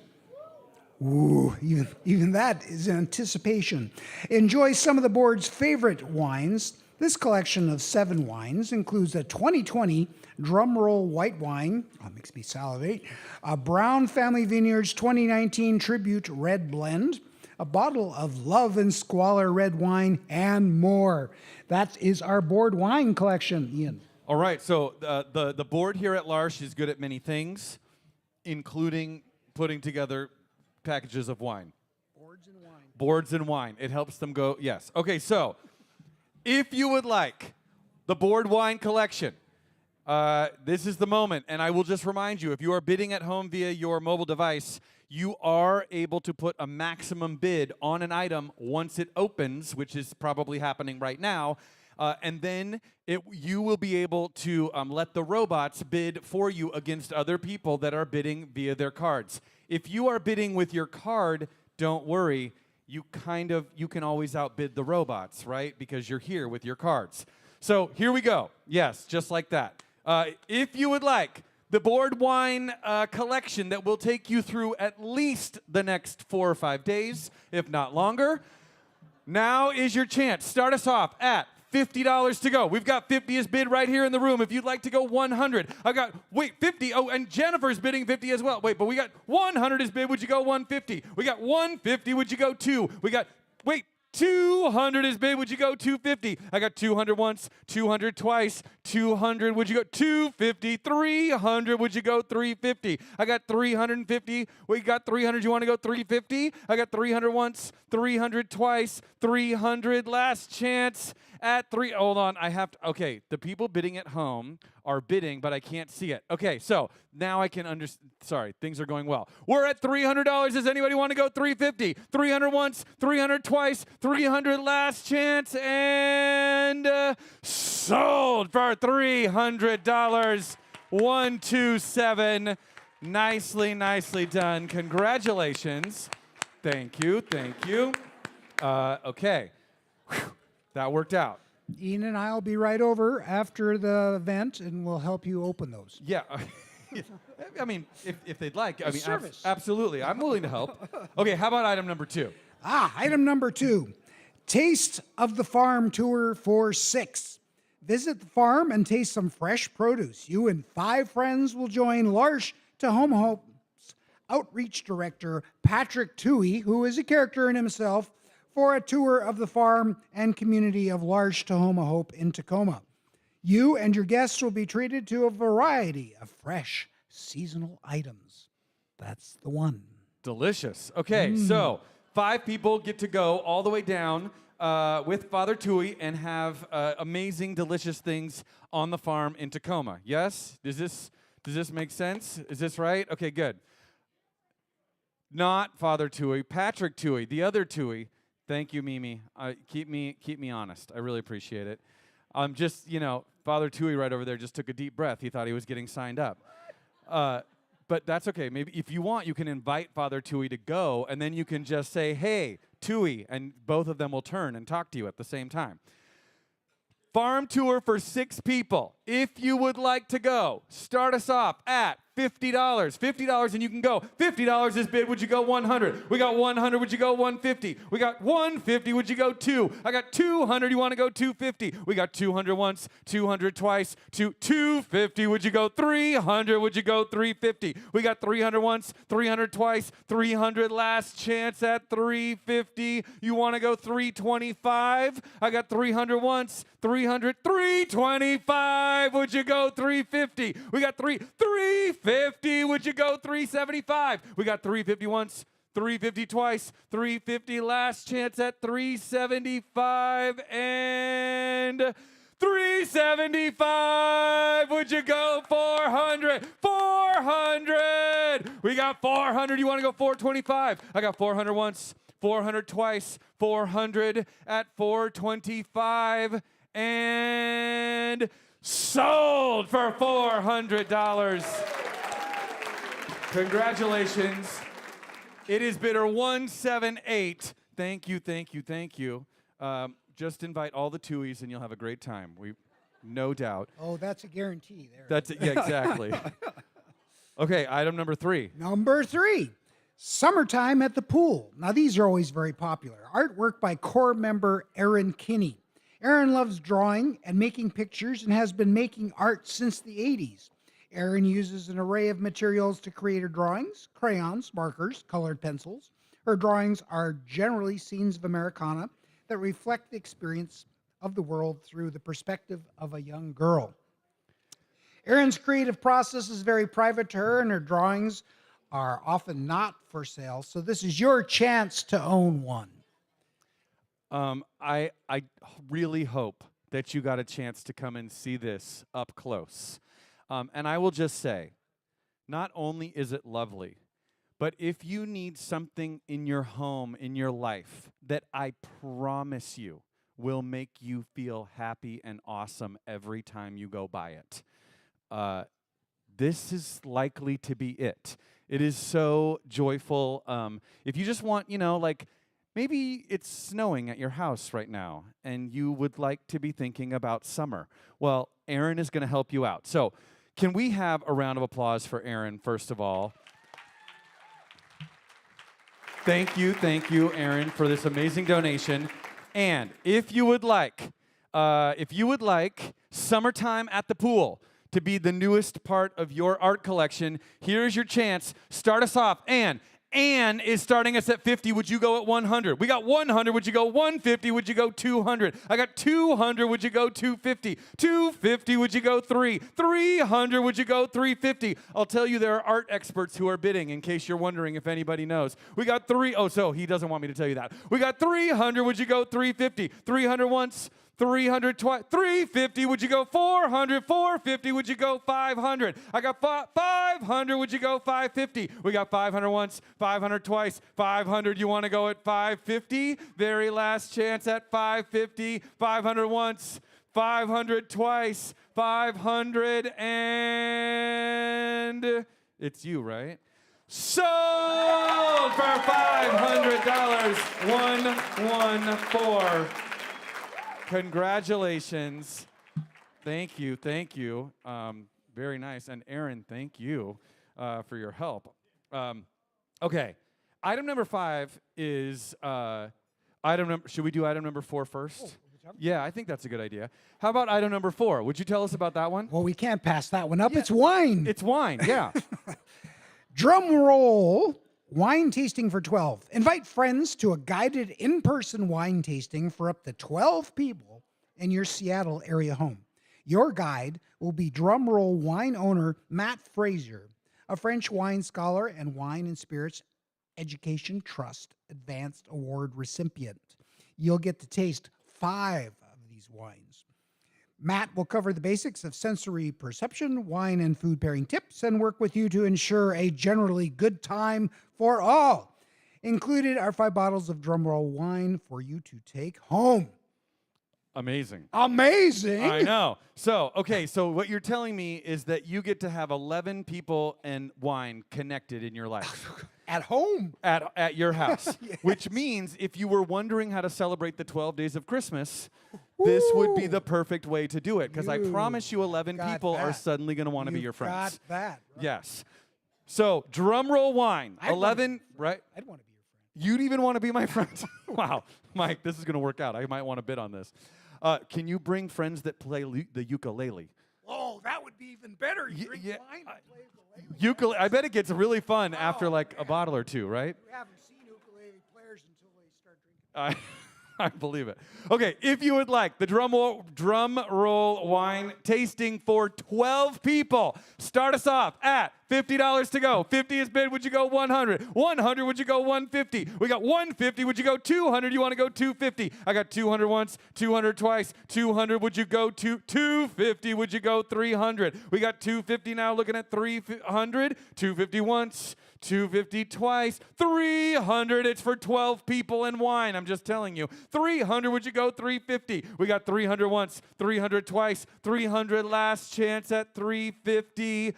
Ooh, even that is anticipation. Enjoy some of the board's favorite wines. This collection of 7 wines includes a 2020 drumroll white wine, makes me salivate, a Brown Family Vineyards 2019 Tribute Red Blend, a bottle of Love and Squalor red wine, and more. That is our board wine collection, Ian. All right, so the board here at L'Arche is good at many things, including putting together packages of wine. Boards and wine. Boards and wine. It helps them go, yes. Okay, so if you would like the board wine collection, this is the moment, and I will just remind you, if you are bidding at home via your mobile device, you are able to put a maximum bid on an item once it opens, which is probably happening right now, and then you will be able to let the robots bid for you against other people that are bidding via their cards. If you are bidding with your card, don't worry. You can always outbid the robots, right? Because you're here with your cards. So here we go. Yes, just like that. If you would like the board wine collection that will take you through at least the next 4 or 5 days, if not longer, now is your chance. Start us off at $50 to go. We've got 50 as bid right here in the room. If you'd like to go 100, I got, 50. Oh, and Jennifer's bidding 50 as well. Wait, but we got 100 as bid. Would you go 150? We got 150. Would you go 2? We got, 200 is bid. Would you go 250? I got 200 once, 200 twice, 200. Would you go 250? 300. Would you go 350? I got 350. We got 300. You want to go 350? I got 300 once, 300 twice, 300. Last chance at 3. Hold on. I have to. Okay, the people bidding at home are bidding, but I can't see it. Okay, so now I can understand. Sorry, things are going well. We're at $300. Does anybody want to go 350? 300 once, 300 twice, 300 last chance, and sold for $300. 127. Nicely done. Congratulations. Thank you. Okay. Whew. That worked out. Ian and I will be right over after the event, and we'll help you open those. Yeah. I mean, if they'd like. I mean, service. Absolutely. I'm willing to help. Okay, how about item number 2? Item number 2. Taste of the Farm Tour for 6. Visit the farm and taste some fresh produce. You and 5 friends will join L'Arche to Home Hope's outreach director, Patrick Toohey, who is a character in himself, for a tour of the farm and community of L'Arche Tahoma Hope in Tacoma. You and your guests will be treated to a variety of fresh, seasonal items. That's the one. Delicious. Okay, so 5 people get to go all the way down with Father Tui and have amazing, delicious things on the farm in Tacoma. Yes? Does this make sense? Is this right? Okay, good. Not Father Tui, Patrick Tui, the other Tui. Thank you, Mimi. Keep me honest. I really appreciate it. Just, Father Tui right over there just took a deep breath. He thought he was getting signed up. But that's okay. Maybe if you want, you can invite Father Tui to go, and then you can just say, hey, Tui, and both of them will turn and talk to you at the same time. Farm tour for 6 people. If you would like to go, start us off at $50. $50 and you can go. $50 is bid. Would you go 100? We got 100. Would you go 150? We got 150. Would you go 2? I got 200. You want to go 250? We got 200 once, 200 twice, 250. Would you go 300? Would you go 350? We got 300 once, 300 twice, 300 last chance at 350. You want to go 325? I got 300 once, 300, 325. Would you go 350? We got 350. Would you go 375? We got 350 once, 350 twice, 350 last chance at 375 and 375. Would you go 400? 400. We got 400. You want to go 425? I got 400 once, 400 twice, 400 at 425 and sold for $400. Congratulations. It is bidder 178. Thank you, thank you, thank you. Just invite all the Tuis and you'll have a great time. No doubt. Oh, that's a guarantee there. That's it. Yeah, exactly. Okay, item number 3. Number 3, summertime at the pool. Now, these are always very popular. Artwork by core member Aaron Kinney. Aaron loves drawing and making pictures and has been making art since the 80s. Aaron uses an array of materials to create her drawings: crayons, markers, colored pencils. Her drawings are generally scenes of Americana that reflect the experience of the world through the perspective of a young girl. Erin's creative process is very private to her, and her drawings are often not for sale, so this is your chance to own one. I really hope that you got a chance to come and see this up close. And I will just say, not only is it lovely, but if you need something in your home, in your life, that I promise you will make you feel happy and awesome every time you go by it, this is likely to be it. It is so joyful. If you just want, maybe it's snowing at your house right now, and you would like to be thinking about summer. Well, Erin is going to help you out. So, can we have a round of applause for Erin, first of all? Thank you, Erin, for this amazing donation. And if you would like summertime at the pool to be the newest part of your art collection, here's your chance. Start us off. Anne is starting us at 50. Would you go at 100? We got 100. Would you go 150? Would you go 200? I got 200. Would you go 250? 250. Would you go 300? Would you go 350? I'll tell you, there are art experts who are bidding, in case you're wondering if anybody knows. We got 3. Oh, so he doesn't want me to tell you that. We got 300. Would you go 350? 300 once. 300 twice, 350, would you go 400, 450, would you go 500? I got 500, would you go 550? We got 500 once, 500 twice, 500, you want to go at 550? Very last chance at 550, 500 once, 500 twice, 500, and it's you, right? Sold for $500, 114. Congratulations. Thank you. Very nice. And Erin, thank you for your help. Okay. Item number 5 is should we do item number 4 first? Yeah, I think that's a good idea. How about item number 4? Would you tell us about that one? Well, we can't pass that one up. Yeah. It's wine. It's wine, yeah. Drum roll. Wine tasting for 12. Invite friends to a guided in-person wine tasting for up to 12 people in your Seattle area home. Your guide will be drumroll wine owner Matt Fraser, a French wine scholar and wine and spirits Education Trust Advanced Award recipient. You'll get to taste 5 of these wines. Matt will cover the basics of sensory perception, wine and food pairing tips, and work with you to ensure a generally good time for all. Included are 5 bottles of drumroll wine for you to take home. Amazing. Amazing! I know. So, okay, so what you're telling me is that you get to have 11 people and wine connected in your life. At home. At your house. Yes. Which means if you were wondering how to celebrate the 12 days of Christmas, this would be the perfect way to do it. Because I promise you 11 got people are that. suddenly going to want to be your friends. Got that. Right. Yes. So, drum roll wine. I'd 11, right? I'd want to be your friend. You'd even want to be my friend. Wow. Mike, this is going to work out. I might want to bid on this. Can you bring friends that play the ukulele? Oh, that would be even better. You drink yeah, wine and play ukulele. Ukulele. I bet it gets really fun after like a bottle or two, right? You haven't seen ukulele players until they start drinking. I believe it. Okay, if you would like the drum roll wine tasting for 12 people, start us off at $50 to go. 50 is bid. Would you go 100? 100, would you go 150? We got 150. Would you go 200? You want to go 250? I got 200 once, 200 twice. 200, would you go 250? Would you go 300? We got 250 now, looking at 300. 250 once, 250 twice, 300. It's for 12 people and wine. I'm just telling you. 300, would you go 350? We got 300 once, 300 twice, 300 last chance at 350.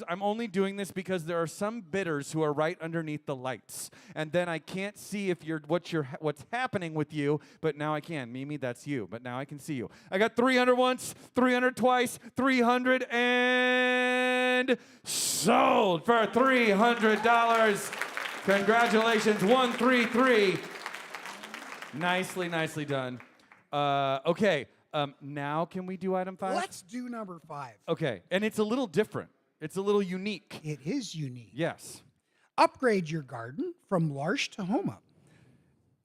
I'm only doing this because there are some bidders who are right underneath the lights. And then I can't see if what's happening with you, but now I can. Mimi, that's you, but now I can see you. I got 300 once, 300 twice, 300 and sold for $300. Congratulations, 133. Nicely done. Okay, now can we do item 5? Let's do number 5. Okay, and it's a little different. It's a little unique. It is unique. Yes. Upgrade your garden from L'Arche to Homa.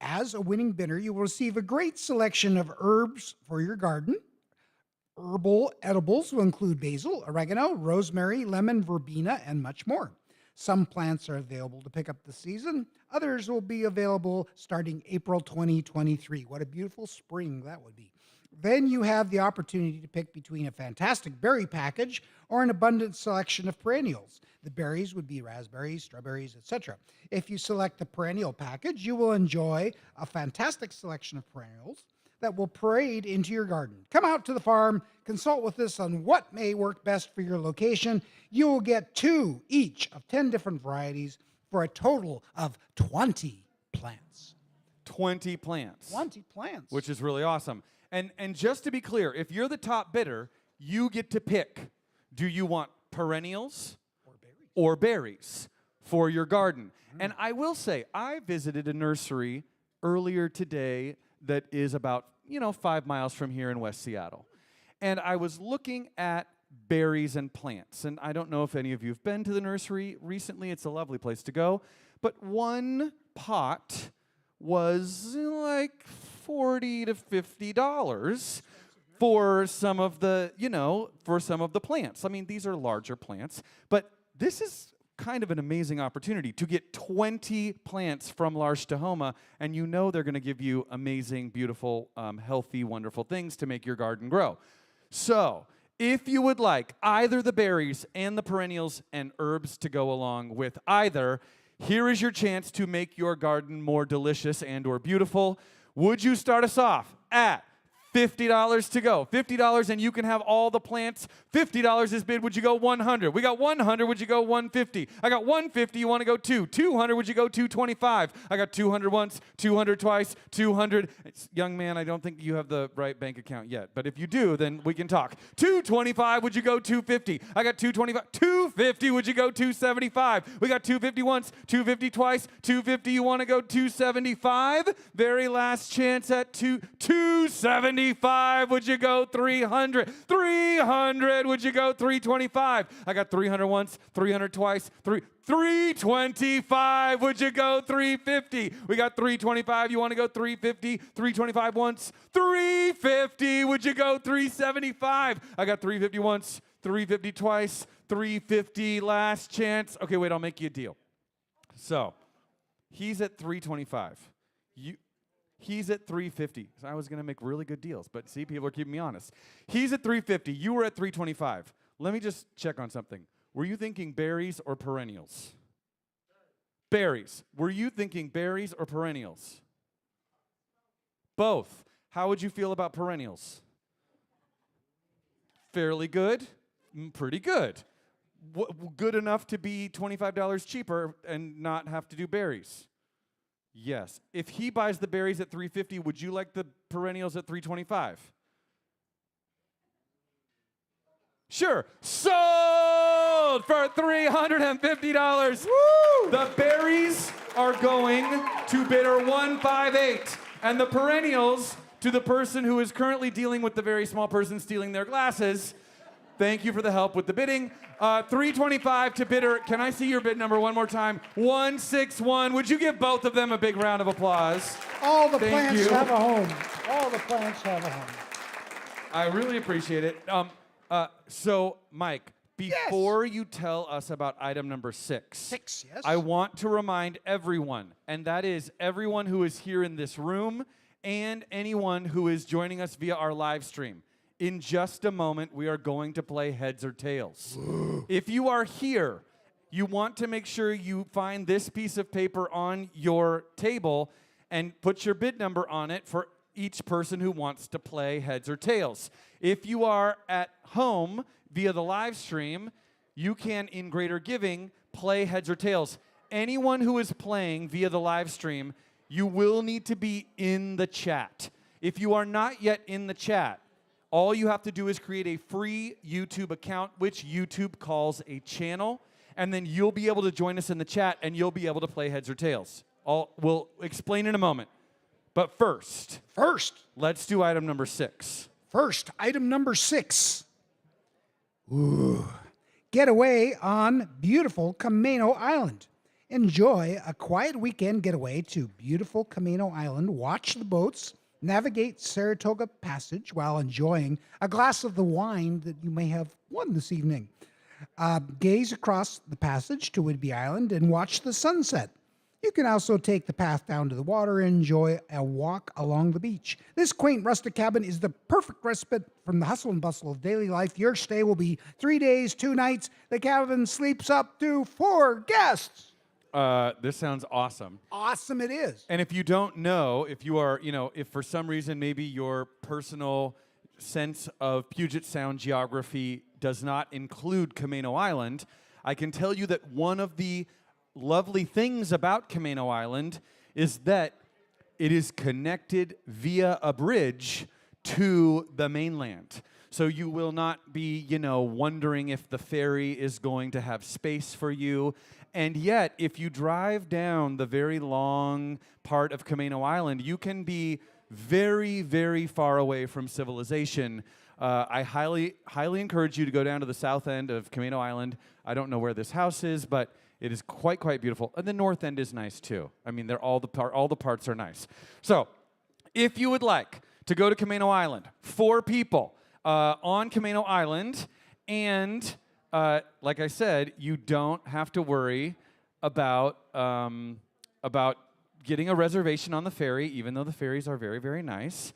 As a winning bidder, you will receive a great selection of herbs for your garden. Herbal edibles will include basil, oregano, rosemary, lemon, verbena, and much more. Some plants are available to pick up this season. Others will be available starting April 2023. What a beautiful spring that would be. Then you have the opportunity to pick between a fantastic berry package or an abundant selection of perennials. The berries would be raspberries, strawberries, etc. If you select the perennial package, you will enjoy a fantastic selection of perennials that will parade into your garden. Come out to the farm, consult with us on what may work best for your location. You will get 2 each of 10 different varieties for a total of 20 plants. 20 plants. 20 plants. Which is really awesome. And just to be clear, if you're the top bidder, you get to pick. Do you want perennials or berries for your garden? And I will say, I visited a nursery earlier today that is about, 5 miles from here in West Seattle. And I was looking at berries and plants. And I don't know if any of you have been to the nursery recently. It's a lovely place to go. But one pot was like $40 to $50 for some of the plants. I mean, these are larger plants, but this is kind of an amazing opportunity to get 20 plants from L'Arche to Homa, and they're going to give you amazing, beautiful, healthy, wonderful things to make your garden grow. So, if you would like either the berries and the perennials and herbs to go along with either, here is your chance to make your garden more delicious and or beautiful. Would you start us off at $50 to go? $50 and you can have all the plants. $50 is bid. Would you go 100? We got 100. Would you go 150? I got 150. You want to go 200? Would you go 225? I got 200 once, 200 twice, 200. Young man, I don't think you have the right bank account yet, but if you do, then we can talk. 225. Would you go 250? I got 225. 250. Would you go 275? We got 250 once, 250 twice, 250. You want to go 275? Very last chance at 275. Would you go 300? 300. Would you go 325? I got 300 once, 300 twice, 325. Would you go 350? We got 325. You want to go 350? 325 once, 350. Would you go 375? I got 350 once, 350 twice, 350 last chance. Okay, wait, I'll make you a deal. So, He's at $325. He's at $350. So I was going to make really good deals, but see, people are keeping me honest. He's at $350. You were at $325. Let me just check on something. Were you thinking berries or perennials? Berries. Were you thinking berries or perennials? Both. How would you feel about perennials? Fairly good? Pretty good. Good enough to be $25 cheaper and not have to do berries? Yes. If he buys the berries at $350, would you like the perennials at $325? Sure. Sold for $350. Woo! The berries are going to bidder 158, and the perennials to the person who is currently dealing with the very small person stealing their glasses. Thank you for the help with the bidding. $325 to bidder. Can I see your bid number one more time? 161. Would you give both of them a big round of applause? All the Thank plants you. have a home. All the plants have a home. I really appreciate it. So, Mike, before you tell us about item number 6, Yes. I want to remind everyone, and that is everyone who is here in this room and anyone who is joining us via our live stream. In just a moment, we are going to play heads or tails. If you are here, you want to make sure you find this piece of paper on your table and put your bid number on it for each person who wants to play heads or tails. If you are at home via the live stream, you can, in greater giving, play heads or tails. Anyone who is playing via the live stream, you will need to be in the chat. If you are not yet in the chat, all you have to do is create a free YouTube account, which YouTube calls a channel, and then you'll be able to join us in the chat, and you'll be able to play heads or tails. We'll explain in a moment. But first, let's do item number 6. First, item number 6. Getaway on beautiful Camino Island. Enjoy a quiet weekend getaway to beautiful Camino Island. Watch the boats. Navigate Saratoga Passage while enjoying a glass of the wine that you may have won this evening. Gaze across the passage to Whidbey Island and watch the sunset. You can also take the path down to the water and enjoy a walk along the beach. This quaint rustic cabin is the perfect respite from the hustle and bustle of daily life. Your stay will be 3 days, 2 nights. The cabin sleeps up to 4 guests. This sounds awesome. Awesome it is. And if you don't know, if you are, if for some reason maybe your personal sense of Puget Sound geography does not include Camino Island, I can tell you that one of the lovely things about Camino Island is that it is connected via a bridge to the mainland. So you will not be, wondering if the ferry is going to have space for you. And yet, if you drive down the very long part of Camino Island, you can be very, very far away from civilization. I highly encourage you to go down to the south end of Camino Island. I don't know where this house is, but it is quite beautiful. And the north end is nice too. I mean, all the parts are nice. So, if you would like to go to Camino Island, 4 people on Camino Island, and like I said, you don't have to worry about getting a reservation on the ferry, even though the ferries are very, very nice.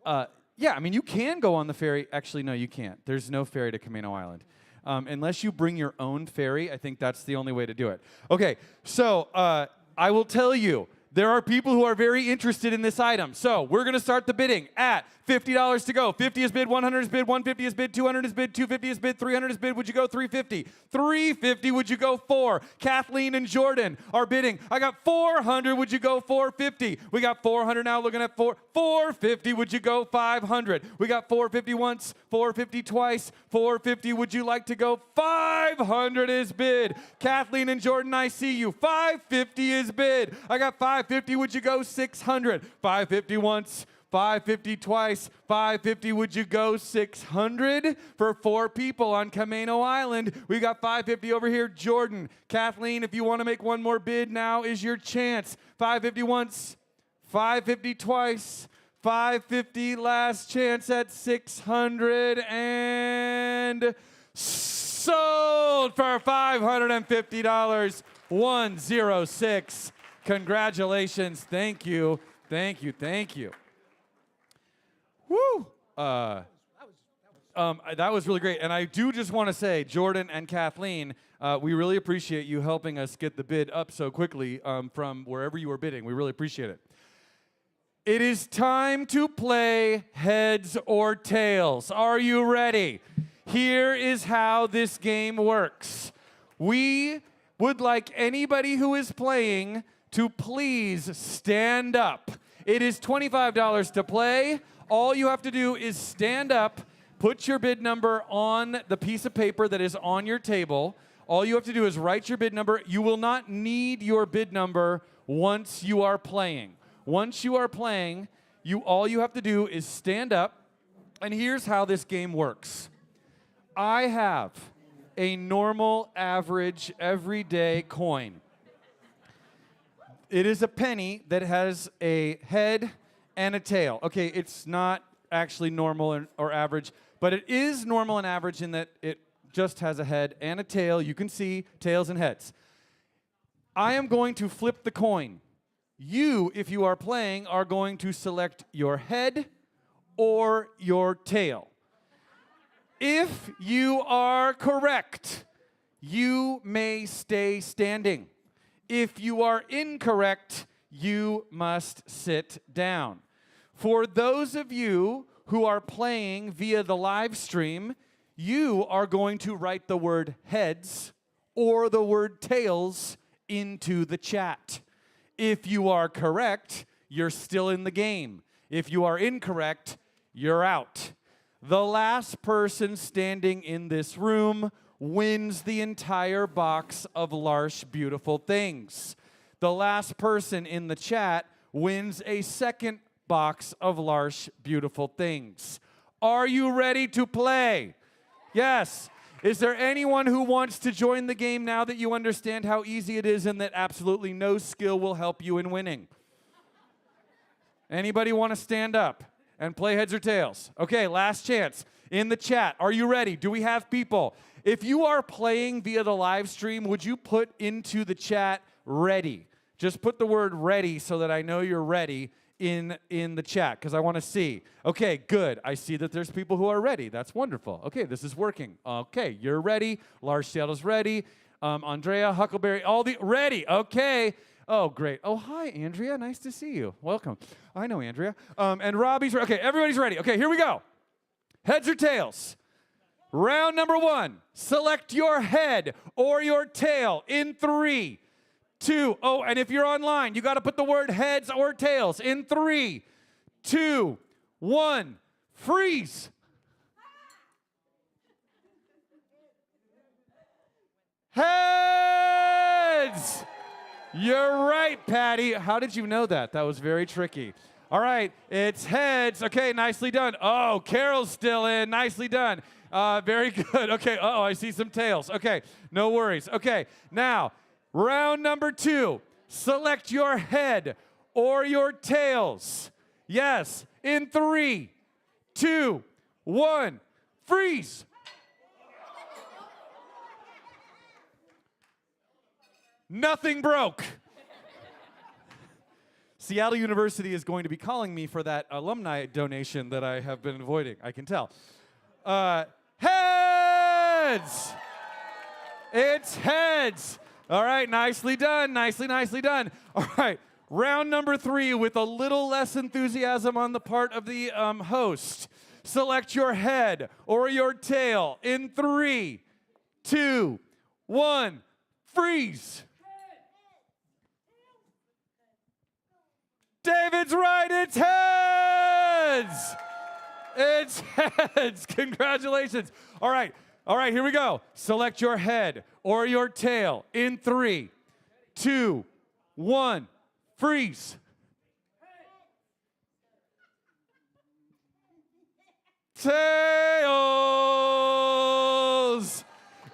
Yeah, I mean, you can go on the ferry. Actually, no, you can't. There's no ferry to Camino Island. Unless you bring your own ferry, I think that's the only way to do it. Okay, so I will tell you, there are people who are very interested in this item. So we're going to start the bidding at $50 to go. 50 is bid, 100 is bid, 150 is bid, 200 is bid, 250 is bid, 300 is bid. Would you go 350? 350, would you go 4? Kathleen and Jordan are bidding. I got 400, would you go 450? We got 400 now, looking at 450, would you go 500? We got 450 once, 450 twice, 450, would you like to go 500 is bid. Kathleen and Jordan, I see you. 550 is bid. I got 550, would you go 600? 550 once, 550 twice, 550, would you go 600 for 4 people on Camino Island? We got 550 over here. Jordan, Kathleen, if you want to make one more bid, now is your chance. 550 once, 550 twice, 550 last chance at 600, and sold for $550. 106. Congratulations. Thank you. Thank you. Thank you. Woo! That was really great. And I do just want to say, Jordan and Kathleen, we really appreciate you helping us get the bid up so quickly from wherever you were bidding. We really appreciate it. It is time to play heads or tails. Are you ready? Here is how this game works. We would like anybody who is playing to please stand up. It is $25 to play. All you have to do is stand up, put your bid number on the piece of paper that is on your table. All you have to do is write your bid number. You will not need your bid number once you are playing. Once you are playing, all you have to do is stand up, and here's how this game works. I have a normal, average, everyday coin. It is a penny that has a head and a tail. Okay, it's not actually normal or average, but it is normal and average in that it just has a head and a tail. You can see tails and heads. I am going to flip the coin. You, if you are playing, are going to select your head or your tail. If you are correct, you may stay standing. If you are incorrect, you must sit down. For those of you who are playing via the live stream, you are going to write the word heads or the word tails into the chat. If you are correct, you're still in the game. If you are incorrect, you're out. The last person standing in this room wins the entire box of L'Arche Beautiful Things. The last person in the chat wins a second box of L'Arche Beautiful Things. Are you ready to play? Yes. Is there anyone who wants to join the game now that you understand how easy it is and that absolutely no skill will help you in winning? Anybody want to stand up and play heads or tails? Okay, last chance. In the chat, are you ready? Do we have people? If you are playing via the live stream, would you put into the chat ready? Just put the word ready so that I know you're ready in the chat, because I want to see. Okay, good. I see that there's people who are ready. That's wonderful. Okay, this is working. Okay, you're ready. Lars Seattle's ready. Andrea, Huckleberry, all the ready. Okay. Oh, great. Oh, hi, Andrea. Nice to see you. Welcome. I know Andrea. And Robbie's ready. Okay, everybody's ready. Okay, here we go. Heads or tails? Round number 1. Select your head or your tail in 3, 2. Oh, and if you're online, you got to put the word heads or tails in 3, 2, 1. Freeze. Heads. You're right, Patty. How did you know that? That was very tricky. All right, it's heads. Okay, nicely done. Oh, Carol's still in. Nicely done. Very good. Okay, I see some tails. Okay, no worries. Okay, now, round number 2. Select your head or your tails. Yes, in 3, 2, 1. Freeze. Nothing broke. Seattle University is going to be calling me for that alumni donation that I have been avoiding, I can tell. Heads! It's heads. All right, nicely done, nicely done. All right, round number 3 with a little less enthusiasm on the part of the host. Select your head or your tail in 3, 2, 1, freeze. David's right, it's heads! It's heads, congratulations. All right, here we go. Select your head or your tail in 3, 2, 1, freeze. Tails!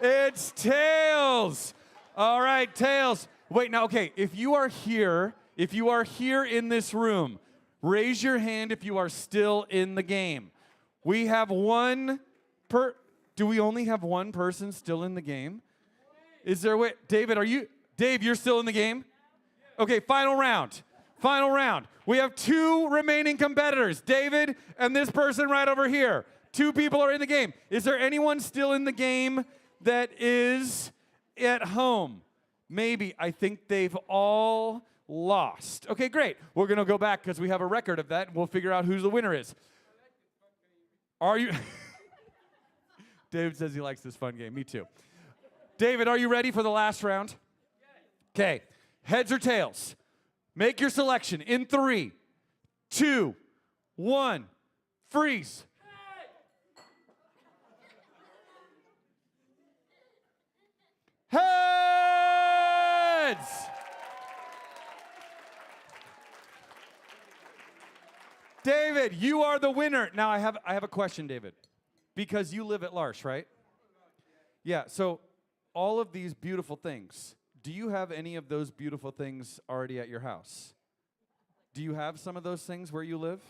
It's tails! All right, tails. Wait, now, okay, if you are here in this room, raise your hand if you are still in the game. We have do we only have one person still in the game? Is there David, Dave, you're still in the game? Okay, final round. Final round. We have 2 remaining competitors, David and this person right over here. 2 people are in the game. Is there anyone still in the game that is at home? Maybe. I think they've all lost. Okay, great. We're going to go back because we have a record of that, and we'll figure out who the winner is. Are you? David says he likes this fun game. Me too. David, are you ready for the last round? Okay. Heads or tails? Make your selection in 3, 2, 1. Freeze. Heads! David, you are the winner. Now I have a question, David. Because you live at L'Arche, right? Yeah, so all of these beautiful things, do you have any of those beautiful things already at your house? Do you have some of those things where you live?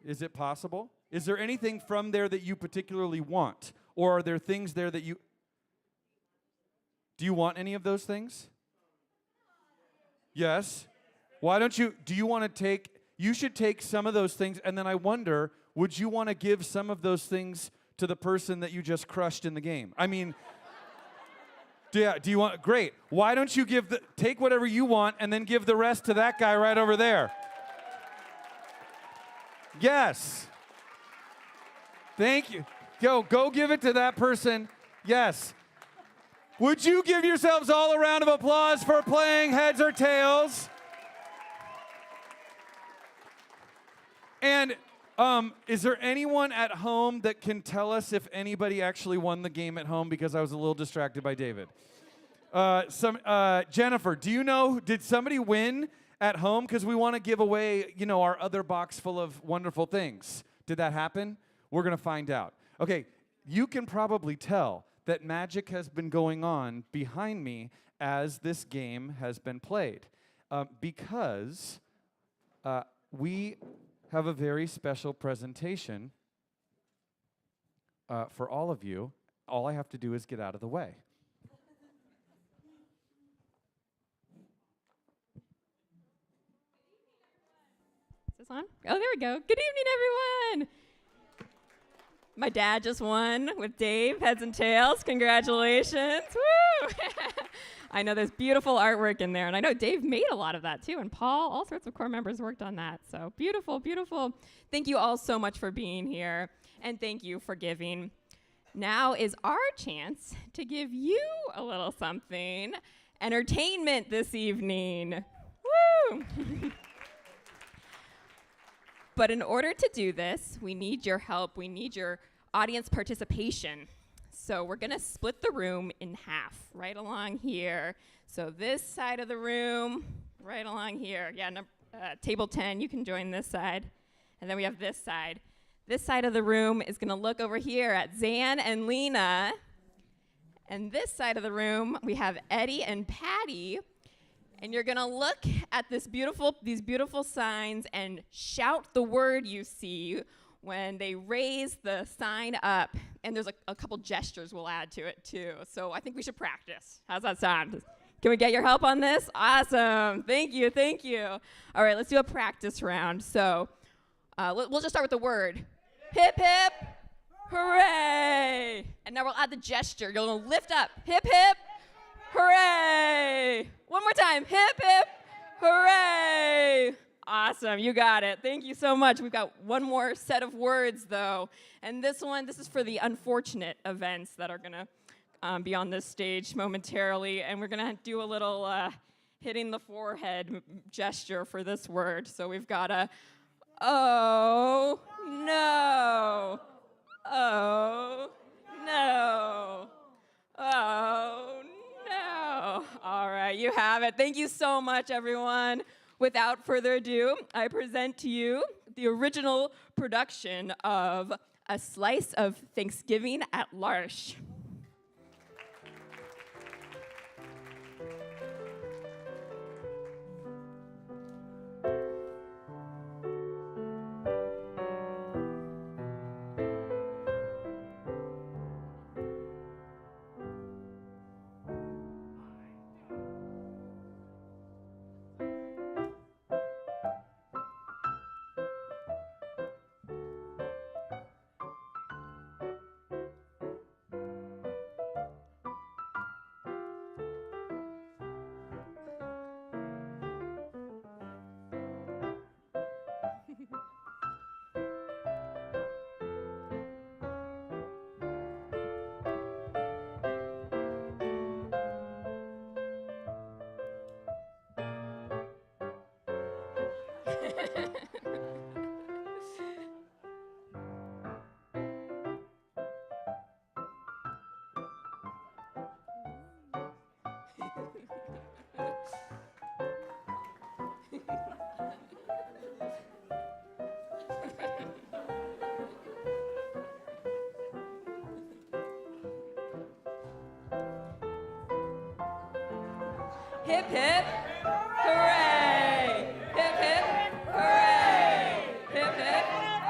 Is it possible? Is there anything from there that you particularly want? Or are there things there that you... Do you want any of those things? Yes. Why don't you... Do you want to take... You should take some of those things, and then I wonder, would you want to give some of those things to the person that you just crushed in the game? I mean... Do you want... Great. Why don't you take whatever you want and then give the rest to that guy right over there? Yes. Thank you. Go give it to that person. Yes. Would you give yourselves all a round of applause for playing Heads or Tails? And is there anyone at home that can tell us if anybody actually won the game at home? Because I was a little distracted by David. Jennifer, do you know, did somebody win at home? Because we want to give away, our other box full of wonderful things. Did that happen? We're going to find out. Okay, you can probably tell that magic has been going on behind me as this game has been played. Because we have a very special presentation for all of you. All I have to do is get out of the way. Is this on? Oh, there we go. Good evening, everyone. My dad just won with Dave, Heads and Tails. Congratulations. Woo! I know there's beautiful artwork in there, and I know Dave made a lot of that too, and Paul, all sorts of core members worked on that. So beautiful, beautiful. Thank you all so much for being here, and thank you for giving. Now is our chance to give you a little something. Entertainment this evening. Woo! But in order to do this, we need your help. We need your audience participation. So we're going to split the room in half, right along here. So this side of the room, right along here. Yeah, table 10, you can join this side. And then we have this side. This side of the room is going to look over here at Zan and Lena. And this side of the room, we have Eddie and Patty. And you're going to look at these beautiful signs and shout the word you see when they raise the sign up. And there's a couple gestures we'll add to it, too. So I think we should practice. How's that sound? Can we get your help on this? Awesome. Thank you. Thank you. All right, let's do a practice round. So we'll just start with the word. Hip, hip, hooray. And now we'll add the gesture. You're going to lift up. Hip, hip, hooray. One more time. Hip, hip, hooray. Awesome. You got it. Thank you so much. We've got one more set of words, though. And this is for the unfortunate events that are going to be on this stage momentarily. And we're going to do a little hitting the forehead gesture for this word. So we've got a, oh, no. Oh, no. Oh, no. All right, you have it. Thank you so much, everyone. Without further ado, I present to you the original production of A Slice of Thanksgiving at L'Arche. Hip hip, hooray! Hip hip, hooray! Hip hip,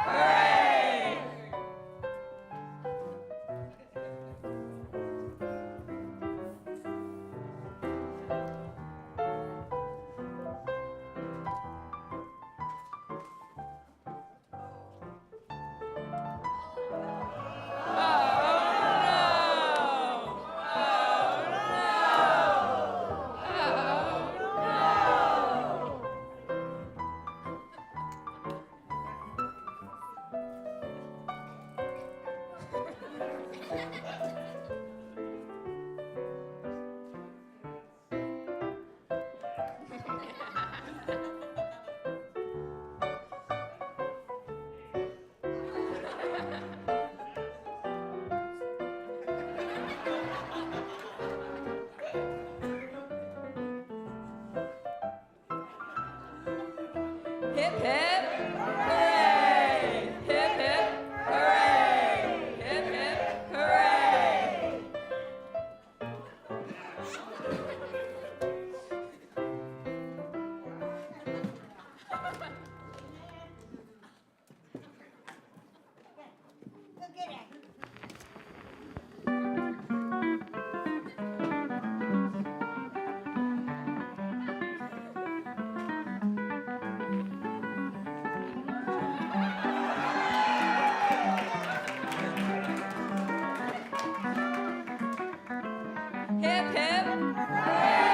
hooray! Hip hip, hooray! Hip hip, hooray! Hip hip, hooray! Hip hip, hooray!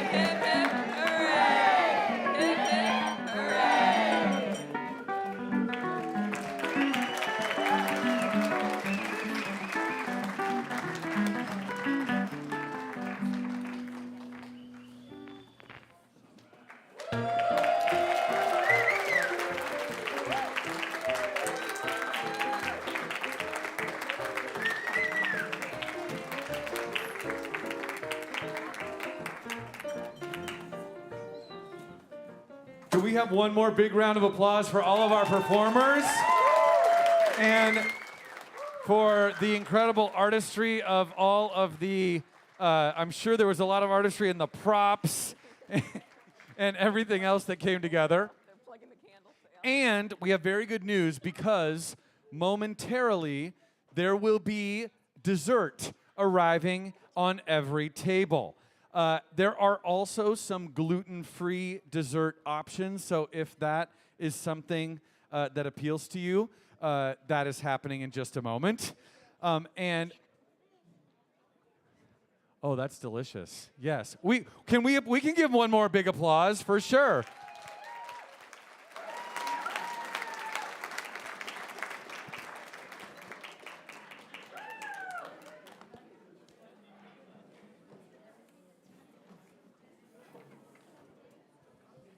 Hip hip, hooray! Hip hip, hooray! Can we have one more big round of applause for all of our performers? And for the incredible artistry of all of the, I'm sure there was a lot of artistry in the props and everything else that came together. And we have very good news because momentarily there will be dessert arriving on every table. There are also some gluten-free dessert options, so if that is something that appeals to you, that is happening in just a moment. And oh, that's delicious. Yes, we can give one more big applause for sure.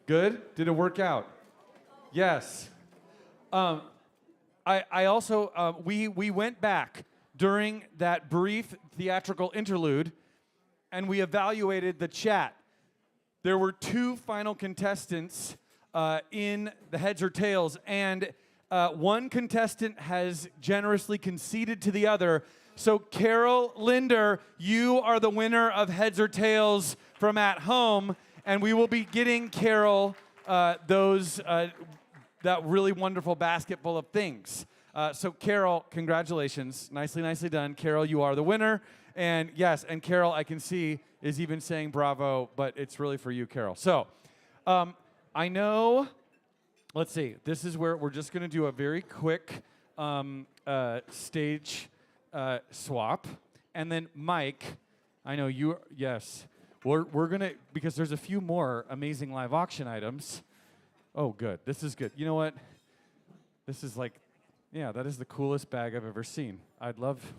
Good? Did it work out? Yes. I also, we went back during that brief theatrical interlude and we evaluated the chat. there were 2 final contestants in the heads or tails, and one contestant has generously conceded to the other. So Carol Linder, you are the winner of heads or tails from at home, and we will be getting Carol that really wonderful basket full of things. So Carol, congratulations. Nicely done. Carol, you are the winner. And yes, and Carol, I can see, is even saying bravo, but it's really for you, Carol. So I know, let's see, this is where we're just going to do a very quick stage swap. And then Mike, I know you, yes, we're going to, because there's a few more amazing live auction items. Oh, good. This is good. You know what? This is like, yeah, that is the coolest bag I've ever seen. I'd love,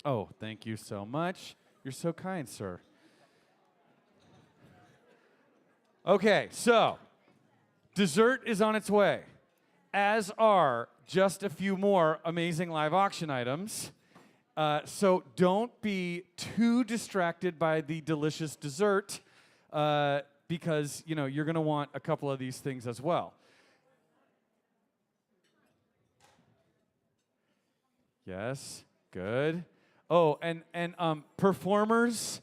oh, thank you so much. You're so kind, sir. Okay, so dessert is on its way, as are just a few more amazing live auction items. So don't be too distracted by the delicious dessert because, you know, you're going to want a couple of these things as well. Yes, good. Oh, and performers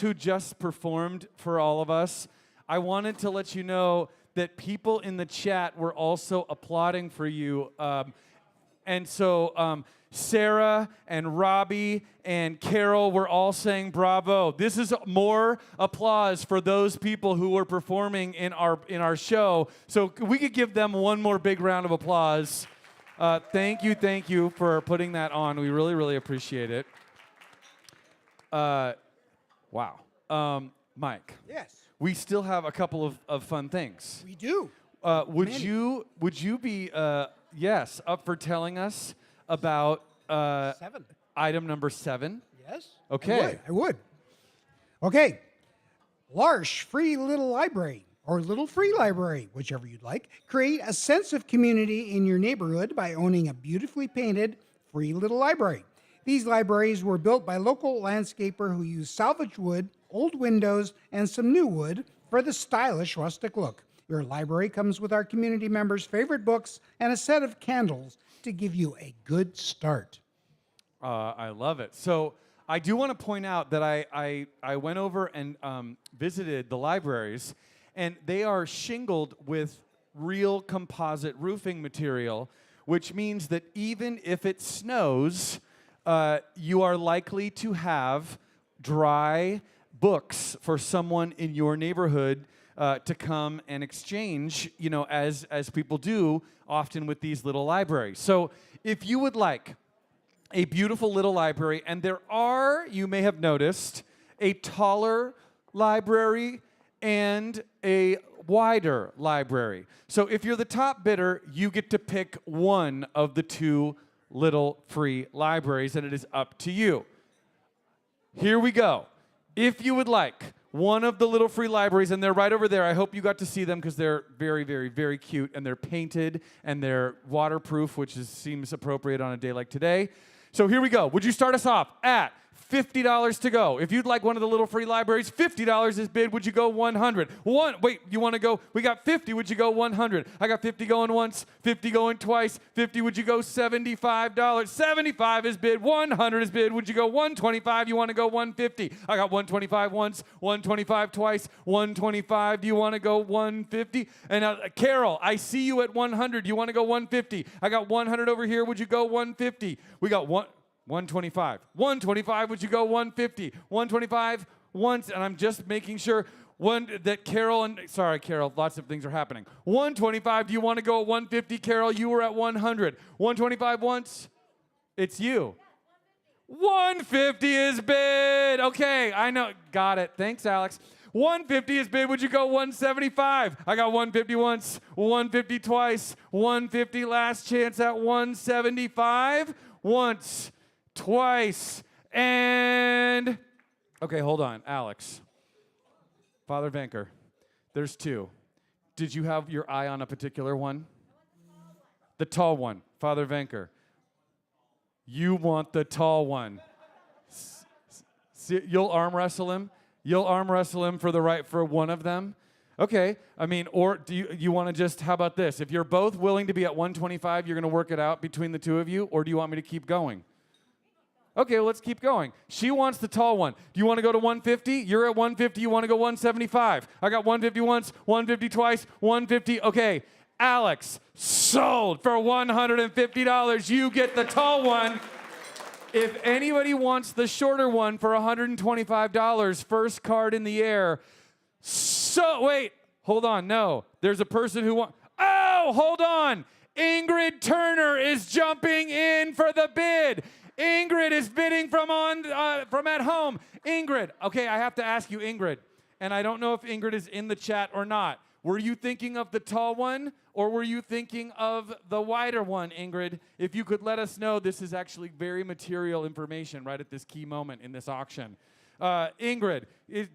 who just performed for all of us, I wanted to let you know that people in the chat were also applauding for you. And so Sarah and Robbie and Carol were all saying bravo. This is more applause for those people who were performing in our show. So we could give them one more big round of applause. Thank you for putting that on. We really appreciate it. Wow. Mike. Yes. We still have a couple of fun things. We do. Would you be yes up for telling us about 7. item number 7? Yes. Okay. I would. Okay. L'Arche Free Little Library, or Little Free Library, whichever you'd like. Create a sense of community in your neighborhood by owning a beautifully painted free little library. These libraries were built by local landscaper who used salvaged wood, old windows, and some new wood for the stylish rustic look. Your library comes with our community members' favorite books and a set of candles to give you a good start. I love it. So I do want to point out that I went over and visited the libraries, and they are shingled with real composite roofing material, which means that even if it snows, you are likely to have dry books for someone in your neighborhood to come and exchange, you know, as people do often with these little libraries. So if you would like a beautiful little library, and there are, you may have noticed, a taller library and a wider library. So if you're the top bidder, you get to pick one of the 2 little free libraries, and it is up to you. Here we go. If you would like one of the little free libraries, and they're right over there. I hope you got to see them because they're very cute, and they're painted, and they're waterproof, which seems appropriate on a day like today. So here we go. Would you start us off at $50 to go? If you'd like one of the little free libraries, $50 is bid. Would you go 100? Wait, you want to go? We got 50. Would you go 100? I got 50 going once, 50 going twice. 50. Would you go $75? 75 is bid. 100 is bid. Would you go 125? You want to go 150? I got 125 once, 125 twice, 125. Do you want to go 150? And Carol, I see you at 100. You want to go 150? I got 100 over here. Would you go 150? We got 125. 125, would you go 150? 125 once, and I'm just making sure that Carol, sorry, Carol, lots of things are happening. 125, do you want to go at 150? Carol, you were at 100. 125 once? It's you. 150 is bid. Okay, I know. Got it. Thanks, Alex. 150 is bid. Would you go 175? I got 150 once, 150 twice, 150 last chance at 175. Once, twice, and... Okay, hold on. Alex. Father Venker, there's 2. Did you have your eye on a particular one? The tall one. Father Venker. You want the tall one. You'll arm wrestle him? You'll arm wrestle him for the right for one of them? Okay. I mean, or do you want to just, how about this? If you're both willing to be at 125, you're going to work it out between the two of you, or do you want me to keep going? Okay, well, let's keep going. She wants the tall one. Do you want to go to 150? You're at 150. You want to go 175? I got 150 once, 150 twice, 150. Okay, Alex, sold for $150. You get the tall one. If anybody wants the shorter one for $125, first card in the air. So, wait, hold on. No, there's a person who wants. Oh, hold on. Ingrid Turner is jumping in for the bid. Ingrid is bidding from at home. Ingrid, okay, I have to ask you, Ingrid, and I don't know if Ingrid is in the chat or not. Were you thinking of the tall one, or were you thinking of the wider one, Ingrid? If you could let us know, this is actually very material information right at this key moment in this auction. Ingrid,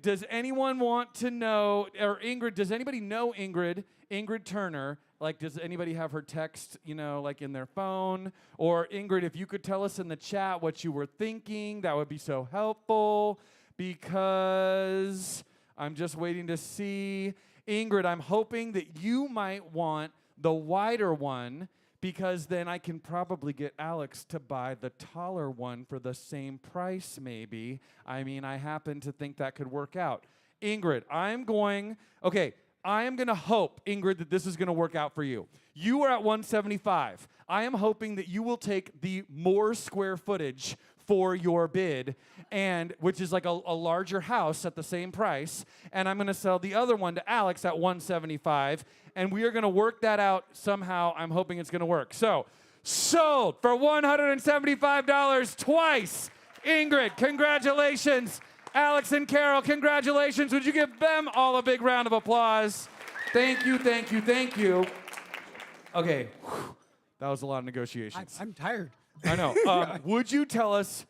does anyone want to know, or Ingrid, does anybody know Ingrid Turner? Like, does anybody have her text, like in their phone? Or Ingrid, if you could tell us in the chat what you were thinking, that would be so helpful, because I'm just waiting to see. Ingrid, I'm hoping that you might want the wider one, because then I can probably get Alex to buy the taller one for the same price, maybe. I mean, I happen to think that could work out. Ingrid, I am going to hope, Ingrid, that this is going to work out for you. You are at 175. I am hoping that you will take the more square footage for your bid, and which is like a larger house at the same price, and I'm going to sell the other one to Alex at 175, and we are going to work that out somehow. I'm hoping it's going to work. So, sold for $175 twice. Ingrid, congratulations. Alex and Carol, congratulations. Would you give them all a big round of applause? Thank you, thank you, thank you. Okay, that was a lot of negotiations. I'm tired. I know. Would you tell us,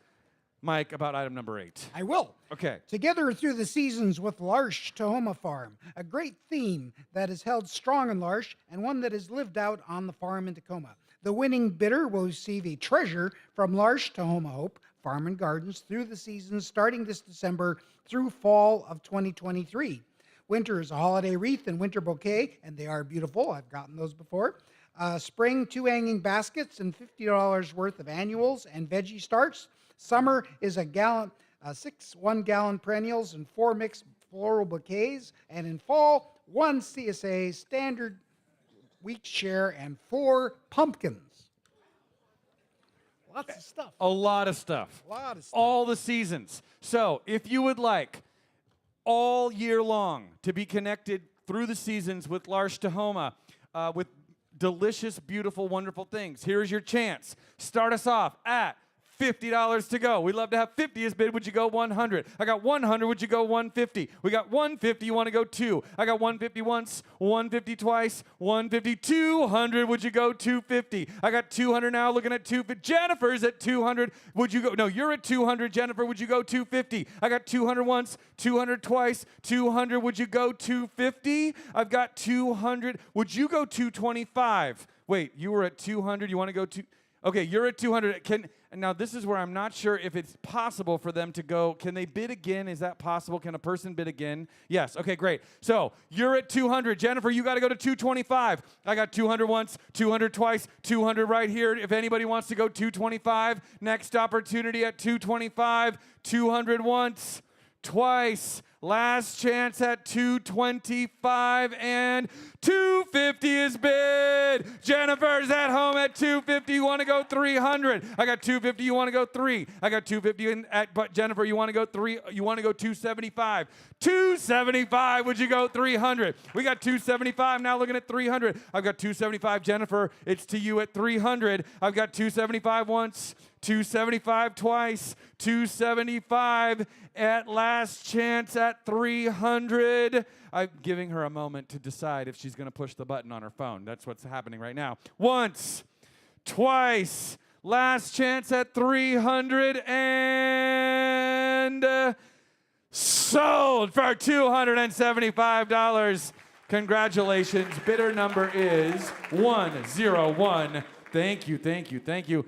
Mike, about item number 8? I will. Okay. Together through the seasons with L'Arche Tahoma Farm, a great theme that is held strong in L'Arche and one that is lived out on the farm in Tacoma. The winning bidder will receive a treasure from L'Arche Tahoma Hope Farm and Gardens through the seasons starting this December through fall of 2023. Winter is a holiday wreath and winter bouquet, and they are beautiful. I've gotten those before. Spring, 2 hanging baskets and $50 worth of annuals and veggie starts. Summer is a 6 1-gallon perennials and 4 mixed floral bouquets. And in fall, 1 CSA standard wheat share and 4 pumpkins. Lots of stuff. A lot of stuff. A lot of stuff. All the seasons. So if you would like all year long to be connected through the seasons with L'Arche Tahoma, with delicious, beautiful, wonderful things, here's your chance. Start us off at $50 to go. We'd love to have 50 as bid. Would you go 100? I got 100. Would you go 150? We got 150. You want to go 2? I got 150 once, 150 twice, 150, 200. Would you go 250? I got 200 now. Looking at 250. Jennifer's at 200. Would you go? No, you're at 200. Jennifer, would you go 250? I got 200 once, 200 twice, 200. Would you go 250? I've got 200. Would you go 225? Wait, you were at 200. You want to go to? Okay, you're at 200. Now, this is where I'm not sure if it's possible for them to go. Can they bid again? Is that possible? Can a person bid again? Yes. Okay, great. So you're at 200. Jennifer, you got to go to 225. I got 200 once, 200 twice, 200 right here. If anybody wants to go 225, next opportunity at 225, 200 once, twice. Last chance at 225, and 250 is bid. Jennifer's at home at 250. You want to go 300? I got 250. You want to go 3? I got 250. But Jennifer, you want to go 3? You want to go 275? 275. Would you go 300? We got 275. Now looking at 300. I've got 275. Jennifer, it's to you at 300. I've got 275 once, 275 twice, 275 at last chance at 300. I'm giving her a moment to decide if she's going to push the button on her phone. That's what's happening right now. Once, twice, last chance at 300, and sold for $275. Congratulations. Bidder number is 101. Thank you, thank you, thank you.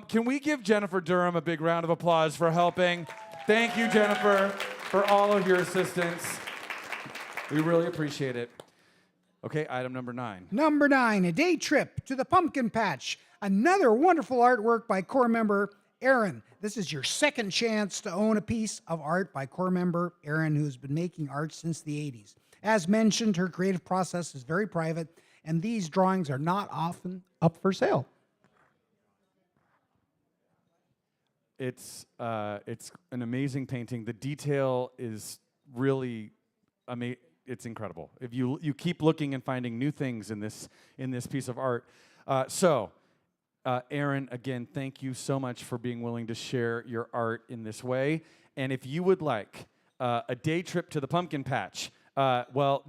Can we give Jennifer Durham a big round of applause for helping? Thank you, Jennifer. for all of your assistance. We really appreciate it. Okay, item number 9. Number 9, a day trip to the pumpkin patch. Another wonderful artwork by core member Aaron. This is your second chance to own a piece of art by core member Aaron, who's been making art since the 80s. As mentioned, her creative process is very private, and these drawings are not often up for sale. It's an amazing painting. The detail is really amazing. It's incredible. If you keep looking and finding new things in this piece of art. Aaron, again, thank you so much for being willing to share your art in this way. And if you would like a day trip to the pumpkin patch,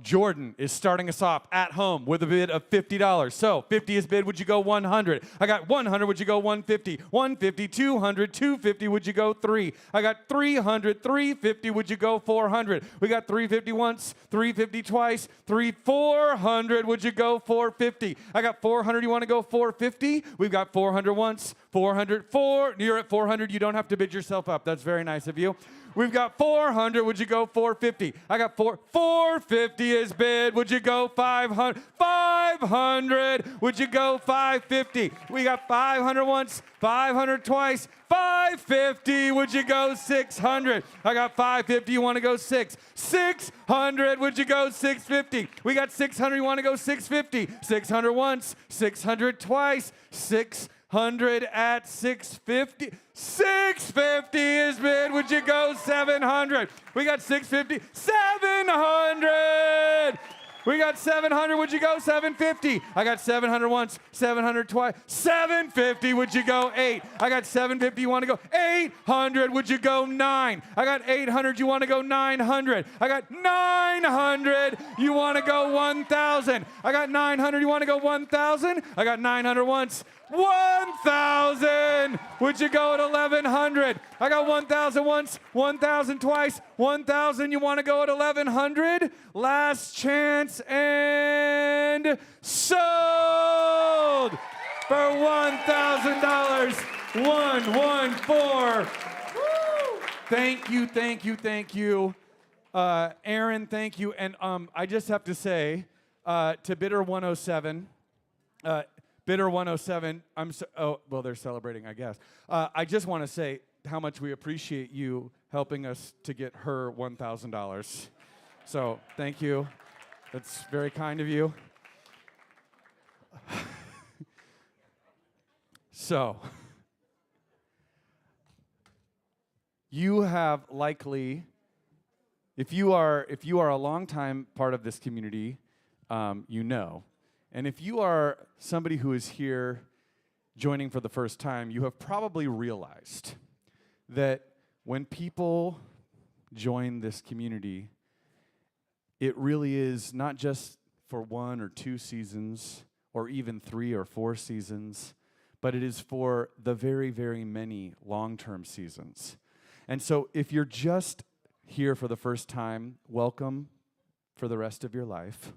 Jordan is starting us off at home with a bid of $50. So 50 is bid, would you go 100? I got 100, would you go 150? 150, 200, 250, would you go 3? I got 300, 350, would you go 400? We got 350 once, 350 twice, 400, would you go 450? I got 400, you want to go 450? We've got 400 once, 400, 4. You're at 400, you don't have to bid yourself up. That's very nice of you. We've got 400. Would you go 450? I got 450 is bid. Would you go 500? 500. Would you go 550? We got 500 once, 500 twice, 550. Would you go 600? I got 550. You want to go 6? 600. Would you go 650? We got 600. You want to go 650? 600 once, 600 twice, 600 at 650. 650 is bid. Would you go 700? We got 650. 700. We got 700. Would you go 750? I got 700 once, 700 twice. 750. Would you go 8? I got 750. You want to go 800? Would you go 9? I got 800. You want to go 900? I got 900. You want to go 1,000? I got 900. You want to go 1,000? I got 900 once. 1,000. Would you go at 1,100? I got 1,000 once, 1,000 twice, 1,000. You want to go at 1,100? Last chance and sold for $1,000. 114. Thank you, thank you, thank you. Aaron, thank you. And I just have to say to bidder 107, Bidder 107, they're celebrating, I guess. I just want to say how much we appreciate you helping us to get her $1,000. So thank you. That's very kind of you. So, you have likely, if you are a longtime part of this community, you know. And if you are somebody who is here joining for the first time, you have probably realized that when people join this community, it really is not just for 1 or 2 seasons, or even 3 or 4 seasons, but it is for the very, very many long-term seasons. And so if you're just here for the first time, welcome for the rest of your life.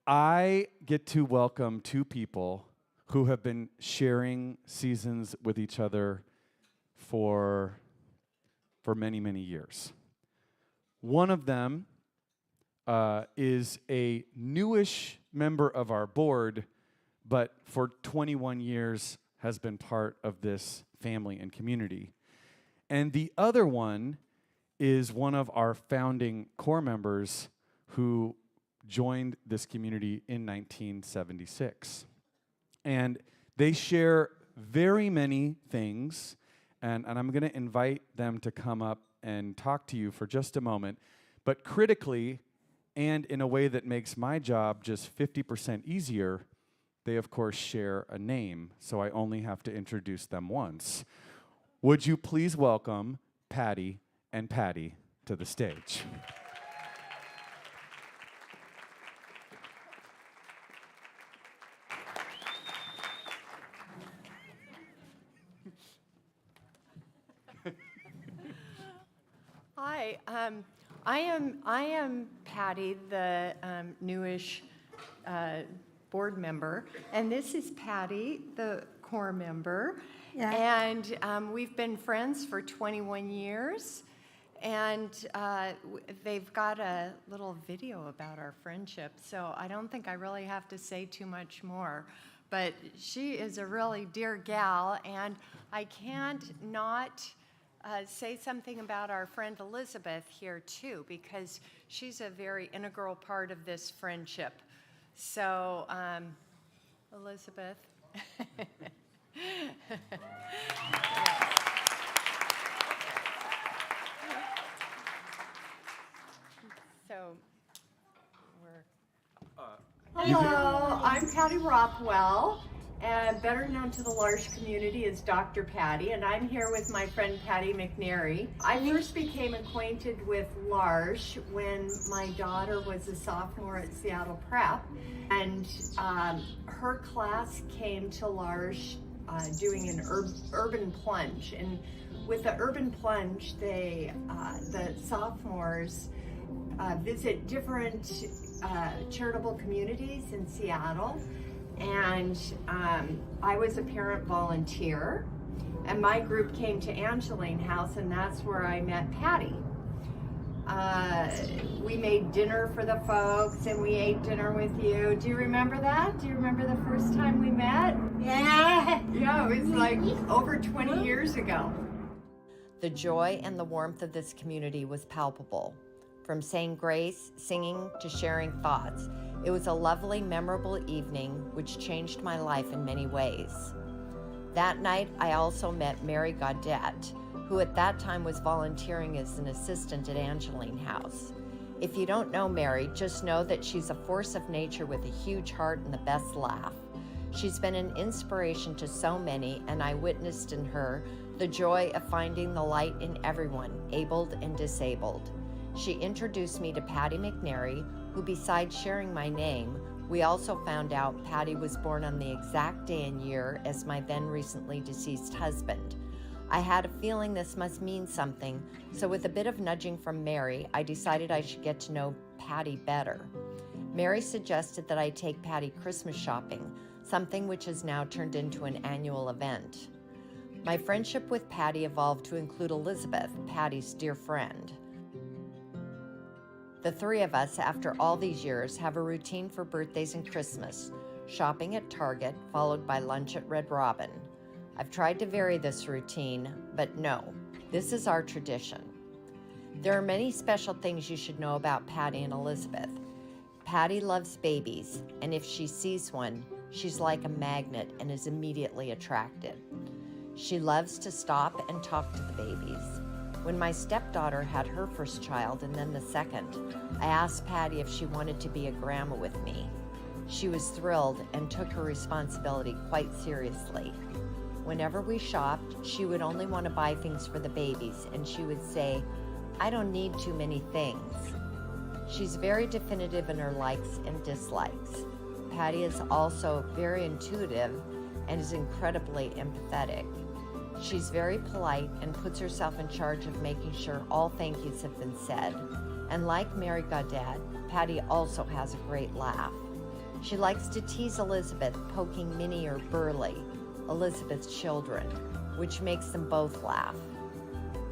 I get to welcome 2 people who have been sharing seasons with each other for many, many years. One of them is a newish member of our board, but for 21 years has been part of this family and community. And the other one is one of our founding core members who joined this community in 1976. And they share very many things, and I'm going to invite them to come up and talk to you for just a moment. But critically, and in a way that makes my job just 50% easier, they of course share a name, so I only have to introduce them once. Would you please welcome Patty and Patty to the stage? Hi, I am Patty, the newish board member, and this is Patty, the core member. And we've been friends for 21 years. And they've got a little video about our friendship, so I don't think I really have to say too much more. But she is a really dear gal, and I can't not say something about our friend Elizabeth here too, because she's a very integral part of this friendship. So, Elizabeth. So, hello, I'm Patty Rothwell, and better known to the L'Arche community as Dr. Patty, and I'm here with my friend Patty McNary. I first became acquainted with L'Arche when my daughter was a sophomore at Seattle Prep, and her class came to L'Arche doing an urban plunge, and with the urban plunge, the sophomores visit different charitable communities in Seattle, and I was a parent volunteer, and my group came to Angeline House, and that's where I met Patty. We made dinner for the folks, and we ate dinner with you. Do you remember that? Do you remember the first time we met? Yeah. Yeah, it was like over 20 years ago. The joy and the warmth of this community was palpable. From saying grace, singing, to sharing thoughts, it was a lovely, memorable evening which changed my life in many ways. That night, I also met Mary Gaudette, who at that time was volunteering as an assistant at Angeline House. If you don't know Mary, just know that she's a force of nature with a huge heart and the best laugh. She's been an inspiration to so many, and I witnessed in her the joy of finding the light in everyone, abled and disabled. She introduced me to Patty McNary, who besides sharing my name, we also found out Patty was born on the exact day and year as my then recently deceased husband. I had a feeling this must mean something, so with a bit of nudging from Mary, I decided I should get to know Patty better. Mary suggested that I take Patty Christmas shopping, something which has now turned into an annual event. My friendship with Patty evolved to include Elizabeth, Patty's dear friend. The three of us, after all these years, have a routine for birthdays and Christmas, shopping at Target, followed by lunch at Red Robin. I've tried to vary this routine, but no, this is our tradition. There are many special things you should know about Patty and Elizabeth. Patty loves babies, and if she sees one, she's like a magnet and is immediately attracted. She loves to stop and talk to the babies. When my stepdaughter had her first child and then the second, I asked Patty if she wanted to be a grandma with me. She was thrilled and took her responsibility quite seriously. Whenever we shopped, she would only want to buy things for the babies, and she would say, "I don't need too many things." She's very definitive in her likes and dislikes. Patty is also very intuitive and is incredibly empathetic. She's very polite and puts herself in charge of making sure all thank yous have been said. And like Mary Gaudette, Patty also has a great laugh. She likes to tease Elizabeth, poking Minnie or Burley, Elizabeth's children, which makes them both laugh.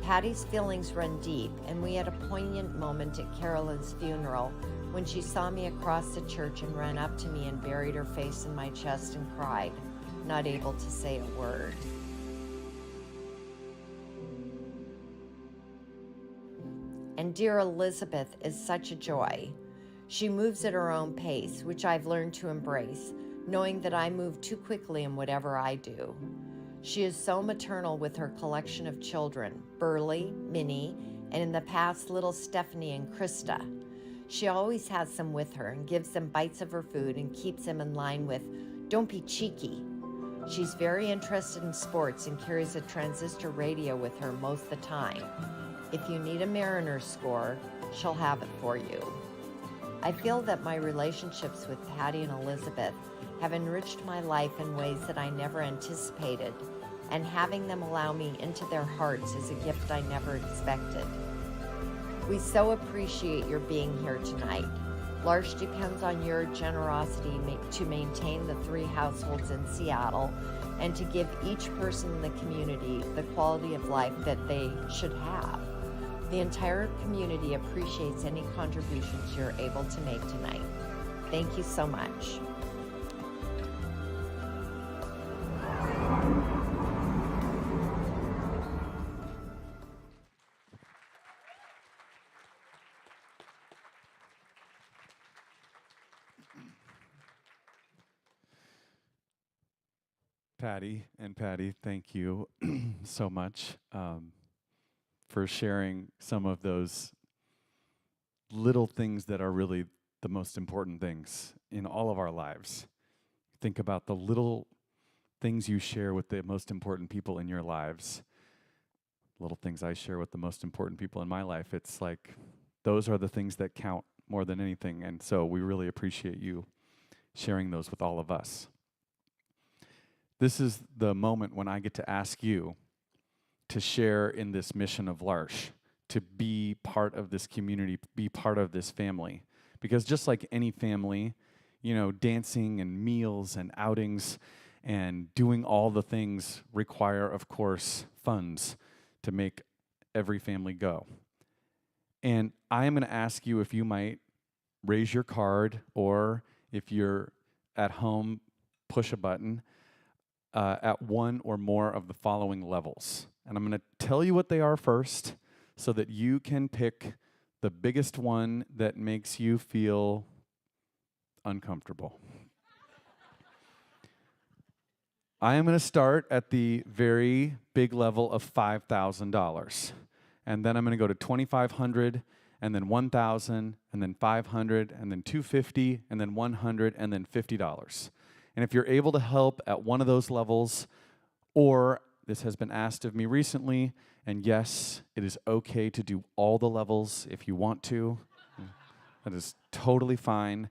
Patty's feelings run deep, and we had a poignant moment at Carolyn's funeral when she saw me across the church and ran up to me and buried her face in my chest and cried, not able to say a word. And dear Elizabeth is such a joy. She moves at her own pace, which I've learned to embrace, knowing that I move too quickly in whatever I do. She is so maternal with her collection of children, Burley, Minnie, and in the past, little Stephanie and Krista. She always has them with her and gives them bites of her food and keeps them in line with, "Don't be cheeky." She's very interested in sports and carries a transistor radio with her most of the time. If you need a Mariners score, she'll have it for you. I feel that my relationships with Patty and Elizabeth have enriched my life in ways that I never anticipated, and having them allow me into their hearts is a gift I never expected. We so appreciate your being here tonight. L'Arche depends on your generosity to maintain the 3 households in Seattle, and to give each person in the community the quality of life that they should have. The entire community appreciates any contributions you're able to make tonight. Thank you so much. Patty, thank you so much for sharing some of those little things that are really the most important things in all of our lives. Think about the little things you share with the most important people in your lives. Little things I share with the most important people in my life. It's like those are the things that count more than anything. And so we really appreciate you sharing those with all of us. This is the moment when I get to ask you to share in this mission of L'Arche, to be part of this community, be part of this family. Because just like any family, you know, dancing and meals and outings and doing all the things require, of course, funds to make every family go. And I am going to ask you if you might raise your card, or if you're at home, push a button at one or more of the following levels. And I'm going to tell you what they are first so that you can pick the biggest one that makes you feel uncomfortable. I am going to start at the very big level of $5,000. And then I'm going to go to $2,500, and then $1,000, and then $500, and then $250, and then $100, and then $50. And if you're able to help at one of those levels, or this has been asked of me recently, and yes, it is okay to do all the levels if you want to. That is totally fine.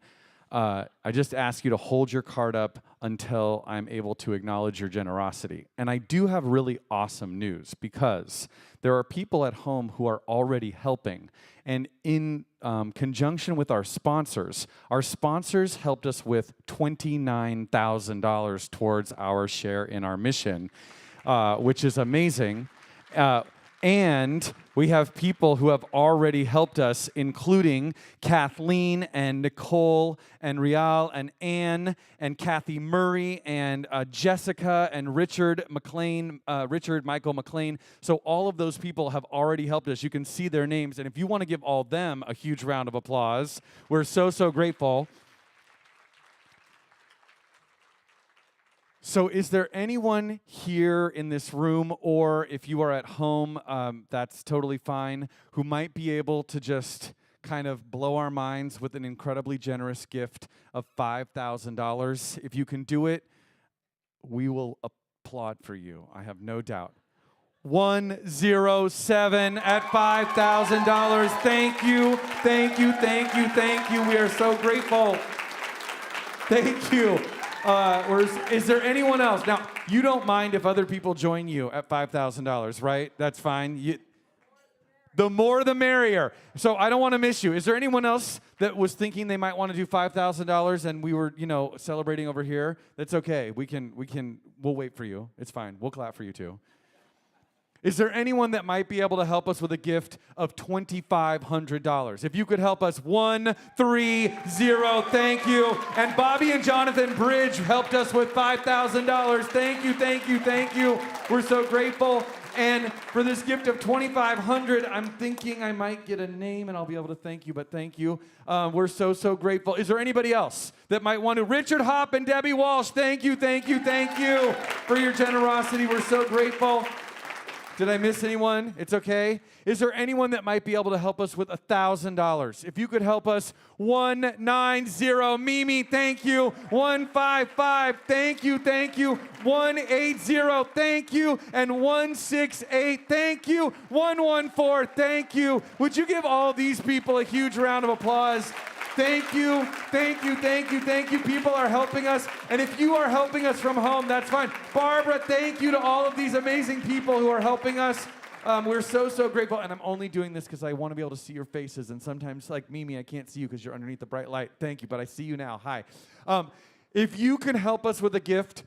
I just ask you to hold your card up until I'm able to acknowledge your generosity. And I do have really awesome news, because there are people at home who are already helping. And in conjunction with our sponsors helped us with $29,000 towards our share in our mission, which is amazing. And we have people who have already helped us, including Kathleen and Nicole and Rial and Ann and Kathy Murray and Jessica and Richard Michael McLean. So all of those people have already helped us. You can see their names. And if you want to give all them a huge round of applause, we're so, so grateful. So is there anyone here in this room, or if you are at home, that's totally fine, who might be able to just kind of blow our minds with an incredibly generous gift of $5,000? If you can do it, we will applaud for you. I have no doubt. 107 at $5,000. Thank you, thank you, thank you, thank you. We are so grateful. Thank you. Is there anyone else? Now, you don't mind if other people join you at $5,000, right? That's fine. The more the merrier. So I don't want to miss you. Is there anyone else that was thinking they might want to do $5,000 and we were, celebrating over here? That's okay. We'll wait for you. It's fine. We'll clap for you too. Is there anyone that might be able to help us with a gift of $2,500? If you could help us, 130, thank you. And Bobby and Jonathan Bridge helped us with $5,000. Thank you, thank you, thank you. We're so grateful. And for this gift of $2,500, I'm thinking I might get a name and I'll be able to thank you, but thank you. We're so, so grateful. Is there anybody else that might want to? Richard Hopp and Debbie Walsh, thank you, thank you, thank you for your generosity. We're so grateful. Did I miss anyone? It's okay. Is there anyone that might be able to help us with $1,000? If you could help us, 190, Mimi, thank you. 155, thank you, thank you. 180, thank you. And 168, thank you. 114, thank you. Would you give all these people a huge round of applause? Thank you, thank you, thank you, thank you. People are helping us. And if you are helping us from home, that's fine. Barbara, thank you to all of these amazing people who are helping us. We're so, so grateful. And I'm only doing this because I want to be able to see your faces. And sometimes, like Mimi, I can't see you because you're underneath the bright light. Thank you, but I see you now. Hi. If you can help us with a gift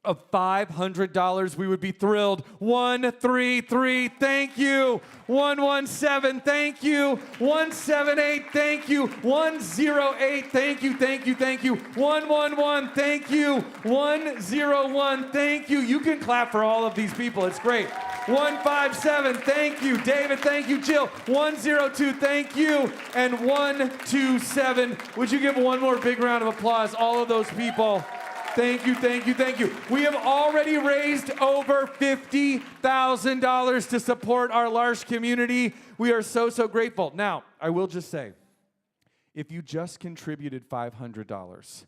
of $500, we would be thrilled. 133, thank you. 117, thank you. 178, thank you. 108, thank you, thank you, thank you. 111, thank you. 101, thank you. You can clap for all of these people, it's great. 157, thank you. David, thank you. Jill, 102, thank you. And 127, would you give one more big round of applause, all of those people? Thank you, thank you, thank you. We have already raised over $50,000 to support our L'Arche community. We are so, so grateful. Now, I will just say, if you just contributed $500,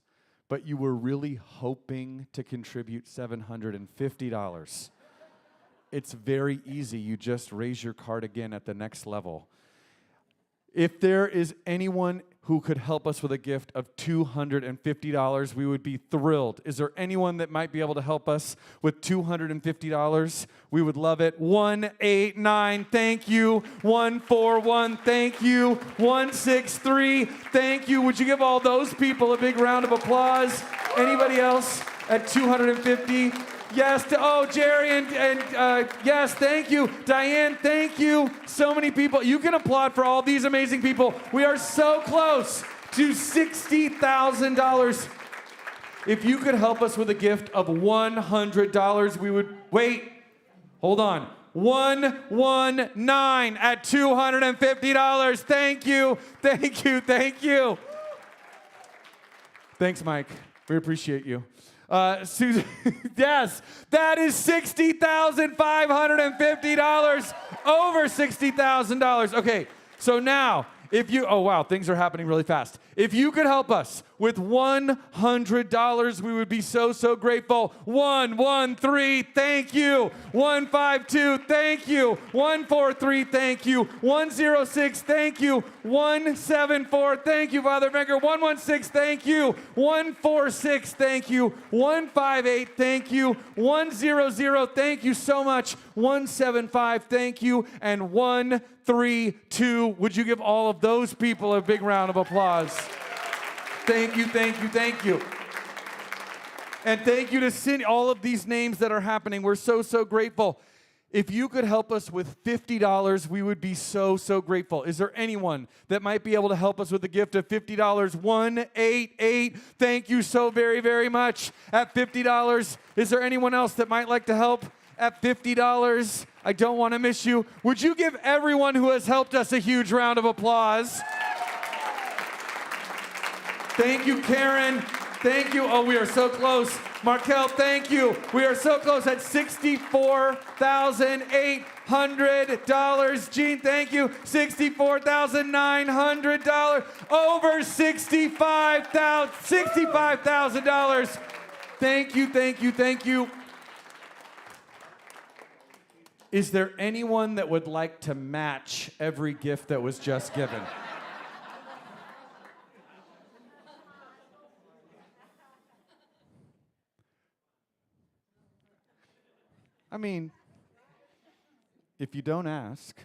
but you were really hoping to contribute $750, it's very easy. You just raise your card again at the next level. If there is anyone who could help us with a gift of $250, we would be thrilled. Is there anyone that might be able to help us with $250? We would love it. 189, thank you. 141, thank you. 163, thank you. Would you give all those people a big round of applause? Anybody else at 250? Yes, Jerry and yes, thank you. Diane, thank you. So many people. You can applaud for all these amazing people. We are so close to $60,000. If you could help us with a gift of $100, we would, wait, hold on. 119 at $250. Thank you, thank you, thank you. Thanks, Mike. We appreciate you. Susan, yes, that is $60,550, over $60,000. Okay, so now, if you, oh wow, things are happening really fast. If you could help us with $100, we would be so, so grateful. 113, thank you. 152, thank you. 143, thank you. 106, thank you. 174, thank you, Father Maker. 116, thank you. 146, thank you. 158, thank you. 100, thank you so much. 175, thank you. And 132, would you give all of those people a big round of applause? Thank you, thank you, thank you. And thank you to Cindy, all of these names that are happening. We're so, so grateful. If you could help us with $50, we would be so, so grateful. Is there anyone that might be able to help us with a gift of $50? 188, thank you so very, very much. At $50, is there anyone else that might like to help? At $50, I don't want to miss you. Would you give everyone who has helped us a huge round of applause? Thank you, Karen. Thank you. Oh, we are so close. Markel, thank you. We are so close at $64,800. Gene, thank you. $64,900. Over $65,000. Thank you, thank you, thank you. Is there anyone that would like to match every gift that was just given? I mean, if you don't ask,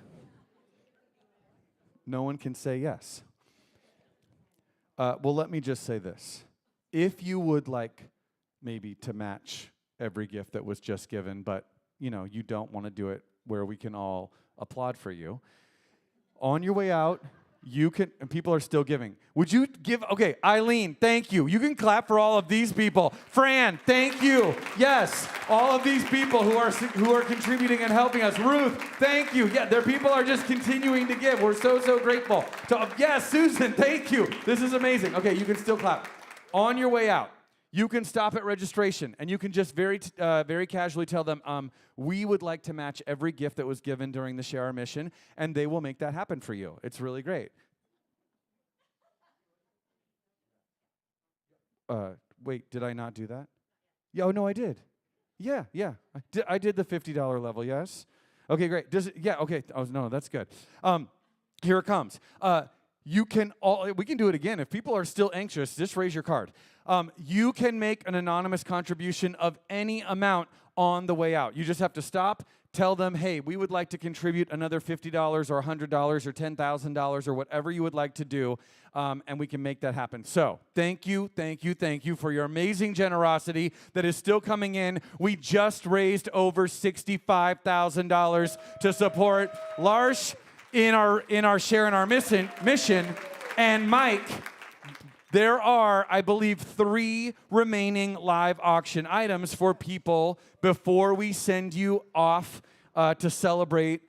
no one can say yes. Well, let me just say this. If you would like maybe to match every gift that was just given, but you don't want to do it where we can all applaud for you, on your way out, you can, and people are still giving. Would you give, okay, Eileen, thank you. You can clap for all of these people. Fran, thank you. Yes, all of these people who are contributing and helping us. Ruth, thank you. Yeah, their people are just continuing to give. We're so, so grateful. Yes, Susan, thank you. This is amazing. Okay, you can still clap. On your way out, you can stop at registration, and you can just very casually tell them, we would like to match every gift that was given during the Share Our Mission, and they will make that happen for you. It's really great. Wait, did I not do that? Yeah, oh, no, I did. Yeah. I did the $50 level, yes? Okay, great. Yeah, okay. Oh, no, that's good. Here it comes. We can do it again. If people are still anxious, just raise your card. You can make an anonymous contribution of any amount on the way out. You just have to stop, tell them, hey, we would like to contribute another $50 or $100 or $10,000 or whatever you would like to do, and we can make that happen. So thank you for your amazing generosity that is still coming in. We just raised over $65,000 to support L'Arche in our share in our mission. And Mike, there are, I believe, 3 remaining live auction items for people before we send you off to celebrate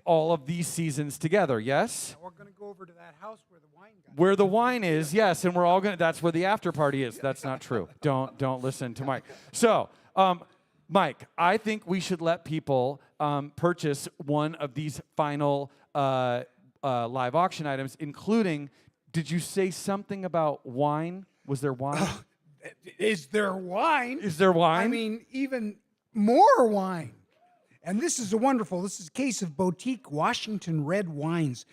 all of these seasons together, yes? We're going to go over to that house where the wine got. Where the wine is, yes, and we're all going to, that's where the after party is. That's not true. Don't listen to Mike. So, Mike, I think we should let people purchase one of these final live auction items, including, did you say something about wine? Was there wine? Is there wine? Is there wine? I mean, even more wine. And this is this is a case of boutique Washington red wines.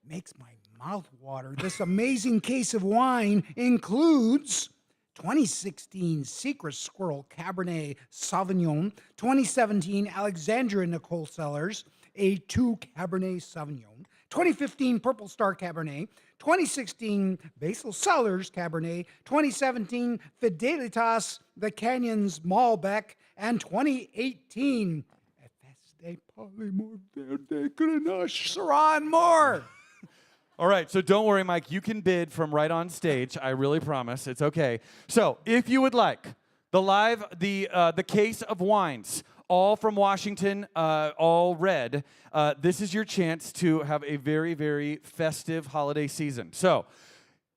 Makes my mouth water. This amazing case of wine includes 2016 Secret Squirrel Cabernet Sauvignon, 2017 Alexandria Nicole Cellars A2 Cabernet Sauvignon, 2015 Purple Star Cabernet, 2016 Basil Cellars Cabernet, 2017 Fidelitas The Canyons Malbec, and 2018 Feste Polymor Verde Grenache Syrah and more. All right, so don't worry, Mike. You can bid from right on stage. I really promise. It's okay. So if you would like the case of wines, all from Washington, all red, this is your chance to have a very, very festive holiday season. So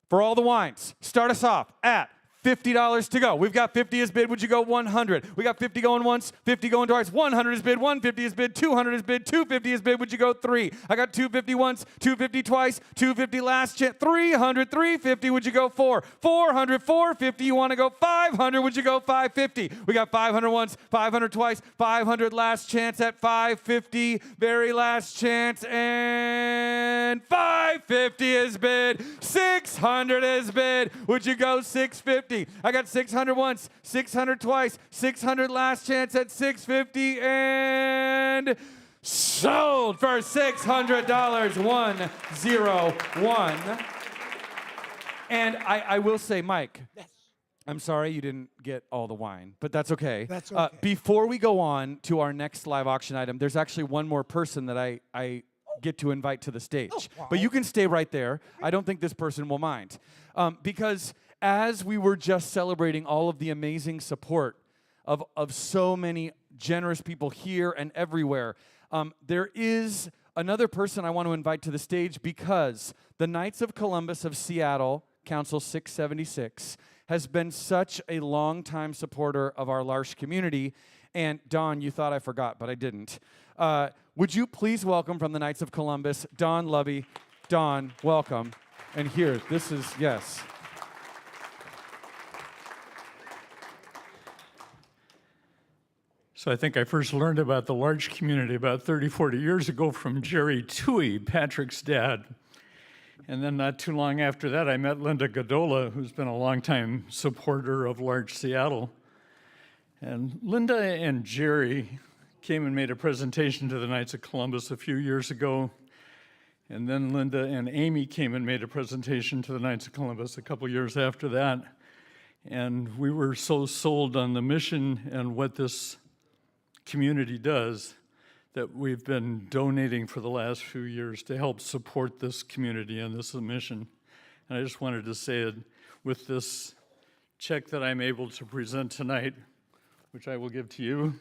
for all the wines, start us off at $50 to go. We've got 50 is bid. Would you go 100? We got 50 going once, 50 going twice. 100 is bid. 150 is bid. 200 is bid. 250 is bid. Would you go 3? I got 250 once, 250 twice, 250 last chance. 300, 350. Would you go 4? 400, 450. You want to go 500? Would you go 550? We got 500 once, 500 twice, 500 last chance at 550. Very last chance, and 550 is bid. 600 is bid. Would you go 650? I got 600 once, 600 twice, 600 last chance at 650, and sold for $600, 101. And I will say, Mike, Yes. I'm sorry you didn't get all the wine, but that's okay. That's okay. Before we go on to our next live auction item, there's actually one more person that I get to invite to the stage. Oh, wow. But you can stay right there. I don't think this person will mind. Because as we were just celebrating all of the amazing support of so many generous people here and everywhere, there is another person I want to invite to the stage, because the Knights of Columbus of Seattle, Council 676, has been such a long-time supporter of our L'Arche community. And Don, you thought I forgot, but I didn't. Would you please welcome from the Knights of Columbus, Don Lovey. Don, welcome. And here, this is, yes. So I think I first learned about the L'Arche community about 30, 40 years ago from Jerry Toohey, Patrick's dad. And then not too long after that, I met Linda Godola, who's been a longtime supporter of L'Arche Seattle. And Linda and Jerry came and made a presentation to the Knights of Columbus a few years ago. And then Linda and Amy came and made a presentation to the Knights of Columbus a couple years after that. And we were so sold on the mission and what this community does that we've been donating for the last few years to help support this community and this mission. And I just wanted to say it with this check that I'm able to present tonight, which I will give to you.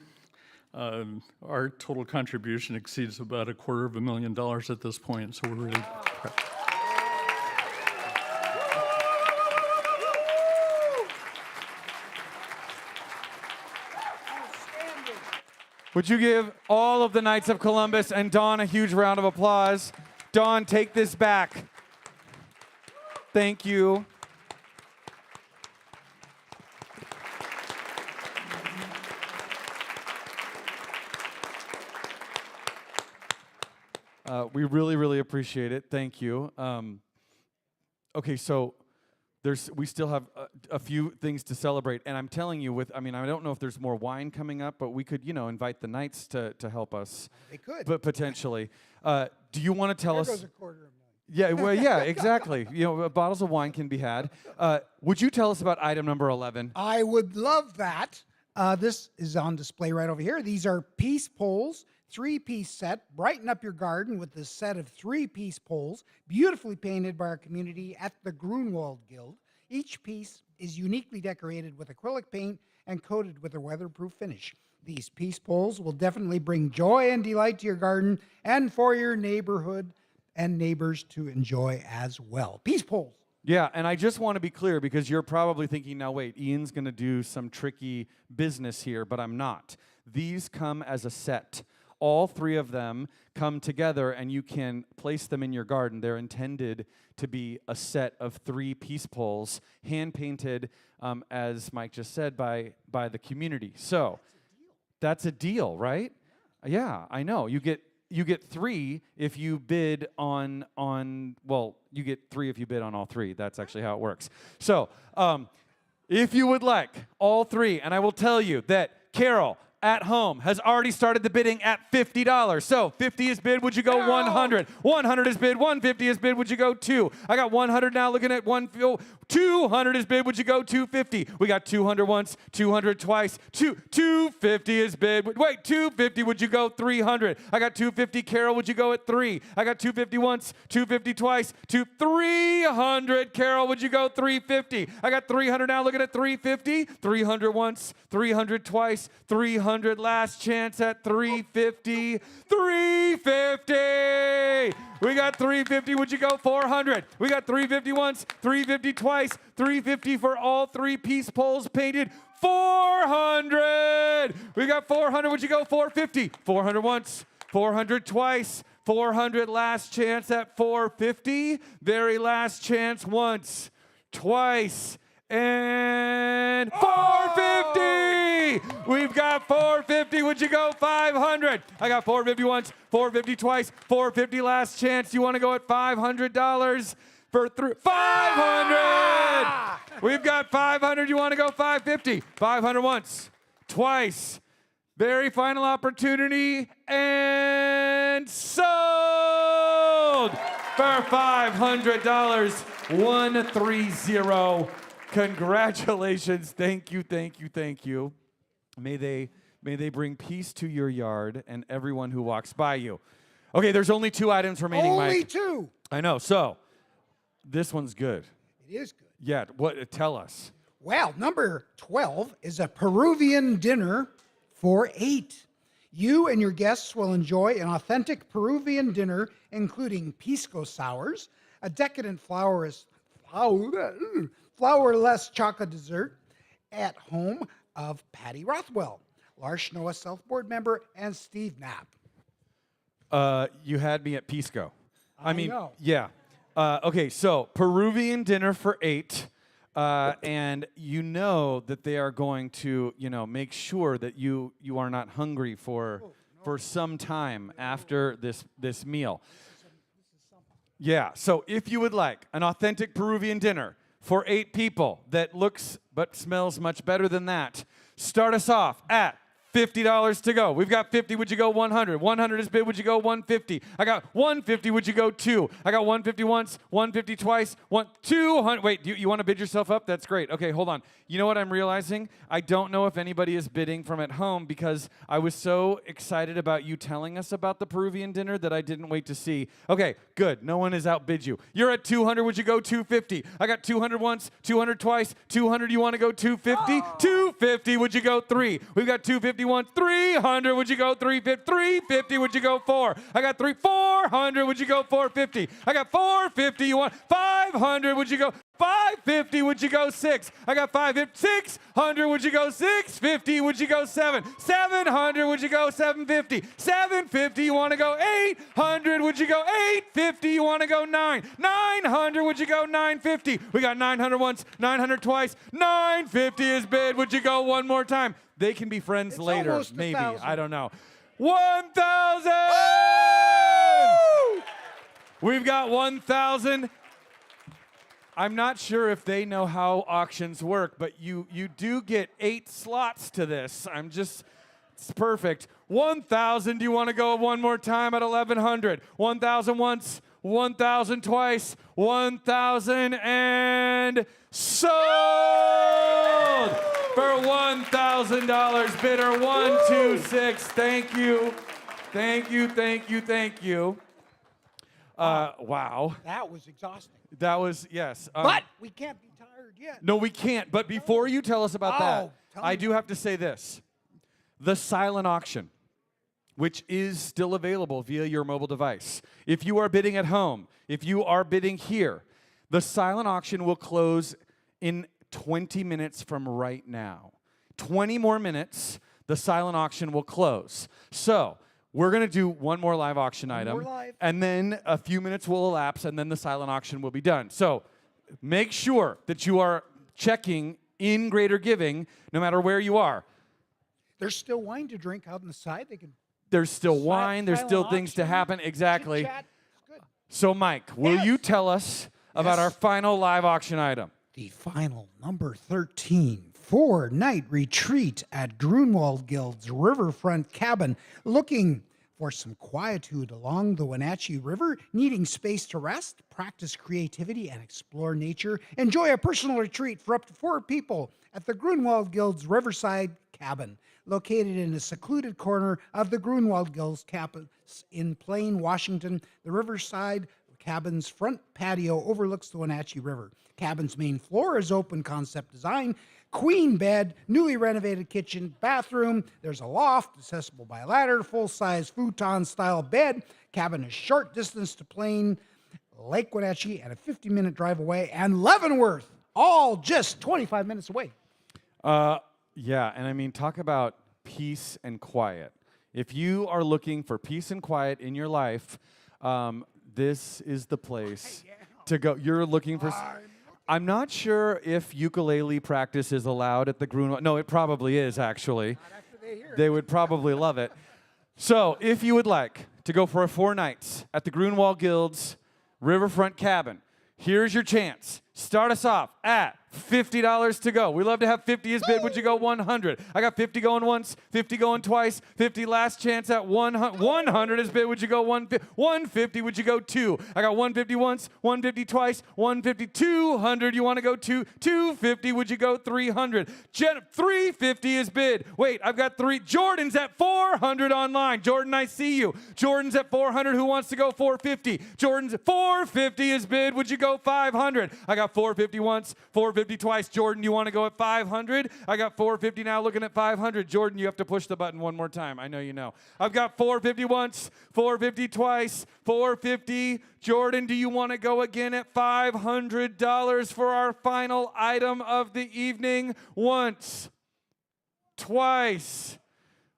Our total contribution exceeds about $250,000 at this point, so we're really proud. Would you give all of the Knights of Columbus and Don a huge round of applause? Don, take this back. Thank you. We really, really appreciate it. Thank you. Okay, so we still have a few things to celebrate. And I'm telling you, I don't know if there's more wine coming up, but we could, invite the Knights to help us. They could. But potentially. Do you want to tell There us? goes a $250,000. Yeah, well, yeah, exactly. Bottles of wine can be had. Would you tell us about item number 11? I would love that. This is on display right over here. These are peace poles, 3-piece set. Brighten up your garden with this set of 3-piece poles, beautifully painted by our community at the Grunwald Guild. Each piece is uniquely decorated with acrylic paint and coated with a weatherproof finish. These peace poles will definitely bring joy and delight to your garden and for your neighborhood and neighbors to enjoy as well. Peace poles. Yeah, and I just want to be clear because you're probably thinking, now wait, Ian's going to do some tricky business here, but I'm not. These come as a set. All 3 of them come together and you can place them in your garden. They're intended to be a set of 3 peace poles, hand-painted, as Mike just said, by the community. So that's a deal, right? Yeah, I know. You get 3 if you bid on you get 3 if you bid on all 3. That's actually how it works. So if you would like all 3, and I will tell you that Carol at home has already started the bidding at $50. So 50 is bid, would you go 100? 100 is bid, 150 is bid, would you go 2? I got 100 now looking at 200 is bid, would you go 250? We got 200 once, 200 twice, 250 is bid. Wait, 250, would you go 300? I got 250, Carol, would you go at 3? I got 250 once, 250 twice, 300, Carol, would you go 350? I got 300 now looking at 350, 300 once, 300 twice, 300 last chance at 350. 350! We got 350. Would you go 400? We got 350 once, 350 twice, 350 for all 3 peace poles painted. 400! We got 400. Would you go 450? 400 once, 400 twice, 400 last chance at 450. Very last chance once, twice, and 450! We've got 450. Would you go 500? I got 450 once, 450 twice, 450 last chance. You want to go at $500 for 500? We've got 500. You want to go 550? 500 once, twice. Very final opportunity, and sold for $500. 130. Congratulations. Thank you, thank you, thank you. May they bring peace to your yard and everyone who walks by you. Okay, there's only 2 items remaining, Mike. Only 2. I know. So, this one's good. It is good. Yeah, tell us. Well, number 12 is a Peruvian dinner for 8. You and your guests will enjoy an authentic Peruvian dinner, including pisco sours, a decadent flourless chocolate dessert at home of Patty Rothwell, Larsh Noah Self-Board member, and Steve Knapp. You had me at pisco. I mean, know. Yeah. Okay, so Peruvian dinner for 8. And you know that they are going to, make sure that you are not hungry for some time after this meal. Yeah, so if you would like an authentic Peruvian dinner for 8 people that looks but smells much better than that, start us off at $50 to go. We've got 50. Would you go 100? 100 is bid. Would you go 150? I got 150. Would you go 2? I got 150 once, 150 twice, 200. Wait, you want to bid yourself up? That's great. Okay, hold on. You know what I'm realizing? I don't know if anybody is bidding from at home because I was so excited about you telling us about the Peruvian dinner that I didn't wait to see. Okay, good. No one has outbid you. You're at 200. Would you go 250? I got 200 once, 200 twice, 200. You want to go 250? 250. Would you go 3? We've got 250 once, 300. Would you go 350? 350. Would you go 4? I got 400. Would you go 450? I got 450. You want 500? Would you go 550? Would you go 6? I got 550. 600. Would you go 650? Would you go 7? 700. Would you go 750? 750. You want to go 800? Would you go 850? You want to go 9? 900. Would you go 950? We got 900 once, 900 twice. 950 is bid. Would you go one more time? They can be friends later, maybe. I don't know. 1,000! We've got 1,000. I'm not sure if they know how auctions work, but you do get 8 slots to this. It's perfect. 1,000. Do you want to go one more time at 1,100? 1,000 once, 1,000 twice, 1,000 and sold for $1,000. Bidder 126. Thank you. Thank you, thank you, thank you. Wow. That was exhausting. That was, yes. But we can't be tired yet. No, we can't. But before you tell us about that, tell I me. do have to say this. The silent auction, which is still available via your mobile device. If you are bidding at home, if you are bidding here, the silent auction will close in 20 minutes from right now. 20 more minutes, the silent auction will close. So, we're going to do one more live auction item, and then a few minutes will elapse, and then the silent auction will be done. So make sure that you are checking in Greater Giving, no matter where you are. There's still wine to drink out on the side. There's still wine. There's still things to happen. Exactly. So, Mike, will you tell us about our final live auction item? The final number 13. 4-night retreat at Grunwald Guild's riverfront cabin. Looking for some quietude along the Wenatchee River, needing space to rest, practice creativity, and explore nature. Enjoy a personal retreat for up to 4 people at the Grunwald Guild's riverside cabin, located in a secluded corner of the Grunwald Guild's cabin in Plain, Washington. The riverside cabin's front patio overlooks the Wenatchee River. Cabin's main floor is open concept design. Queen bed, newly renovated kitchen, bathroom. There's a loft accessible by ladder, full-size futon-style bed. Cabin is short distance to Plain, Lake Wenatchee, and a 50-minute drive away, and Leavenworth, all just 25 minutes away. Yeah, and I mean, talk about peace and quiet. If you are looking for peace and quiet in your life, this is the place to go. You're looking for... I'm not sure if ukulele practice is allowed at the Grunwald. No, it probably is, actually. They would probably love it. So, if you would like to go for 4 nights at the Grunwald Guild's riverfront cabin, here's your chance. Start us off at $50 to go. We love to have 50 as bid. Would you go 100? I got 50 going once, 50 going twice, 50 last chance at 100. 100 as bid. Would you go 150? 150. Would you go 2? I got 150 once, 150 twice, 150, 200. You want to go 250? Would you go 300? 350 is bid. Wait, I've got 3. Jordan's at 400 online. Jordan, I see you. Jordan's at 400. Who wants to go 450? Jordan's at 450 is bid. Would you go 500? I got 450 once, 450 twice. Jordan, you want to go at 500? I got 450 now, looking at 500. Jordan, you have to push the button one more time. I know you know. I've got 450 once, 450 twice, 450. Jordan, do you want to go again at $500 for our final item of the evening? Once, twice,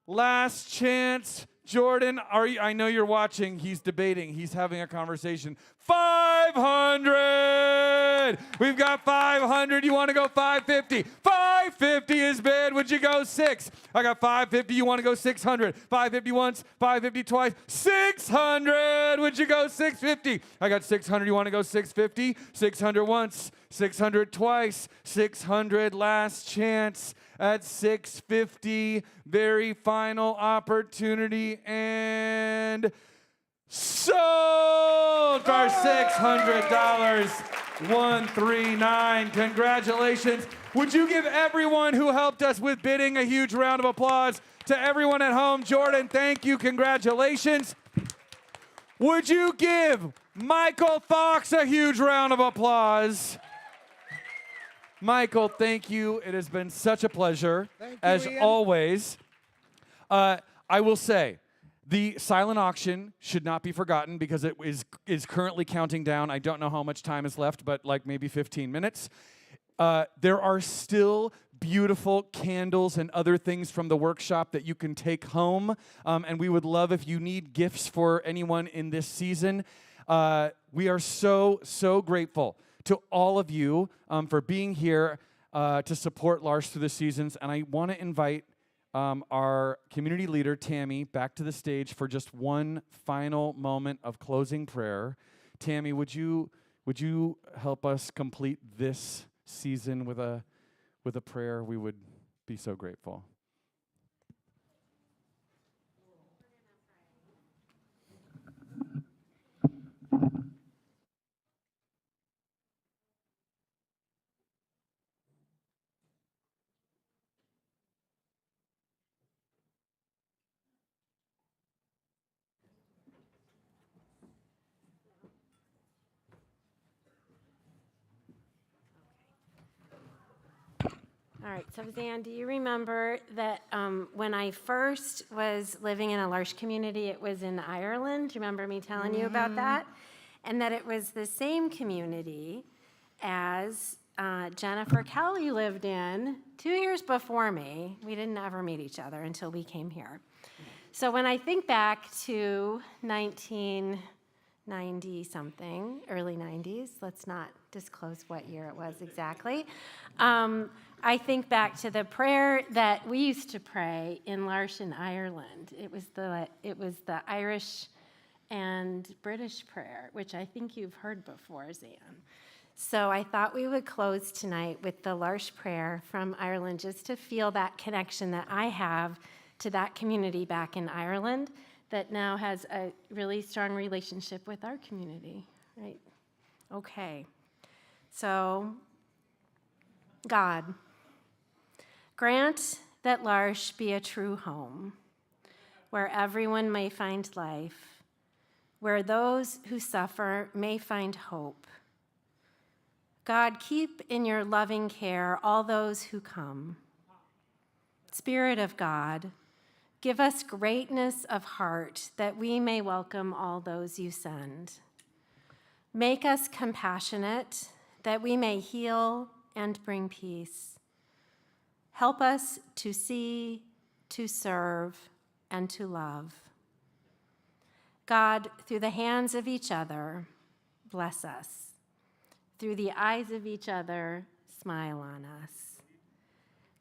last chance. Jordan, I know you're watching. He's debating. He's having a conversation. 500! We've got 500. You want to go 550? 550 is bid. Would you go 6? I got 550. You want to go 600? 550 once, 550 twice. 600! Would you go 650? I got 600. You want to go 650? 600 once, 600 twice, 600 last chance at 650. Very final opportunity, and sold for $600. 139. Congratulations. Would you give everyone who helped us with bidding a huge round of applause? To everyone at home, Jordan, thank you. Congratulations. Would you give Michael Fox a huge round of applause? Michael, thank you. It has been such a pleasure, as always. I will say, the silent auction should not be forgotten because it is currently counting down. I don't know how much time is left, but like maybe 15 minutes. There are still beautiful candles and other things from the workshop that you can take home, and we would love if you need gifts for anyone in this season. We are so, so grateful to all of you for being here to support L'Arche through the seasons, and I want to invite our community leader, Tammy, back to the stage for just one final moment of closing prayer. Tammy, would you would you help us complete this season with a prayer? We would be so grateful. All right, so Zan, do you remember that when I first was living in a L'Arche community, it was in Ireland? Do you remember me telling you about that? And that it was the same community as Jennifer Kelly lived in 2 years before me. We didn't ever meet each other until we came here. So when I think back to 1990-something, early 90s, let's not disclose what year it was exactly, I think back to the prayer that we used to pray in L'Arche in Ireland. It was the Irish and British prayer, which I think you've heard before, Zan. So I thought we would close tonight with the L'Arche prayer from Ireland, just to feel that connection that I have to that community back in Ireland that now has a really strong relationship with our community, right? Okay. So, God, grant that L'Arche be a true home, where everyone may find life, where those who suffer may find hope. God, keep in your loving care all those who come. Spirit of God, give us greatness of heart that we may welcome all those you send. Make us compassionate that we may heal and bring peace. Help us to see, to serve, and to love. God, through the hands of each other, bless us. Through the eyes of each other, smile on us.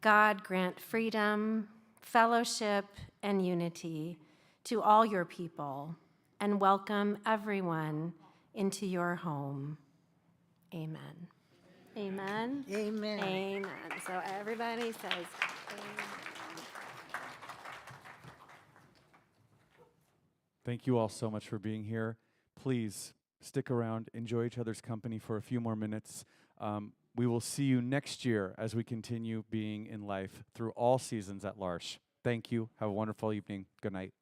God, grant freedom, fellowship, and unity to all your people, and welcome everyone into your home. Amen. Amen. Amen. Amen. So everybody says amen. Thank you all so much for being here. Please stick around, enjoy each other's company for a few more minutes. We will see you next year as we continue being in life through all seasons at L'Arche. Thank you. Have a wonderful evening. Good night.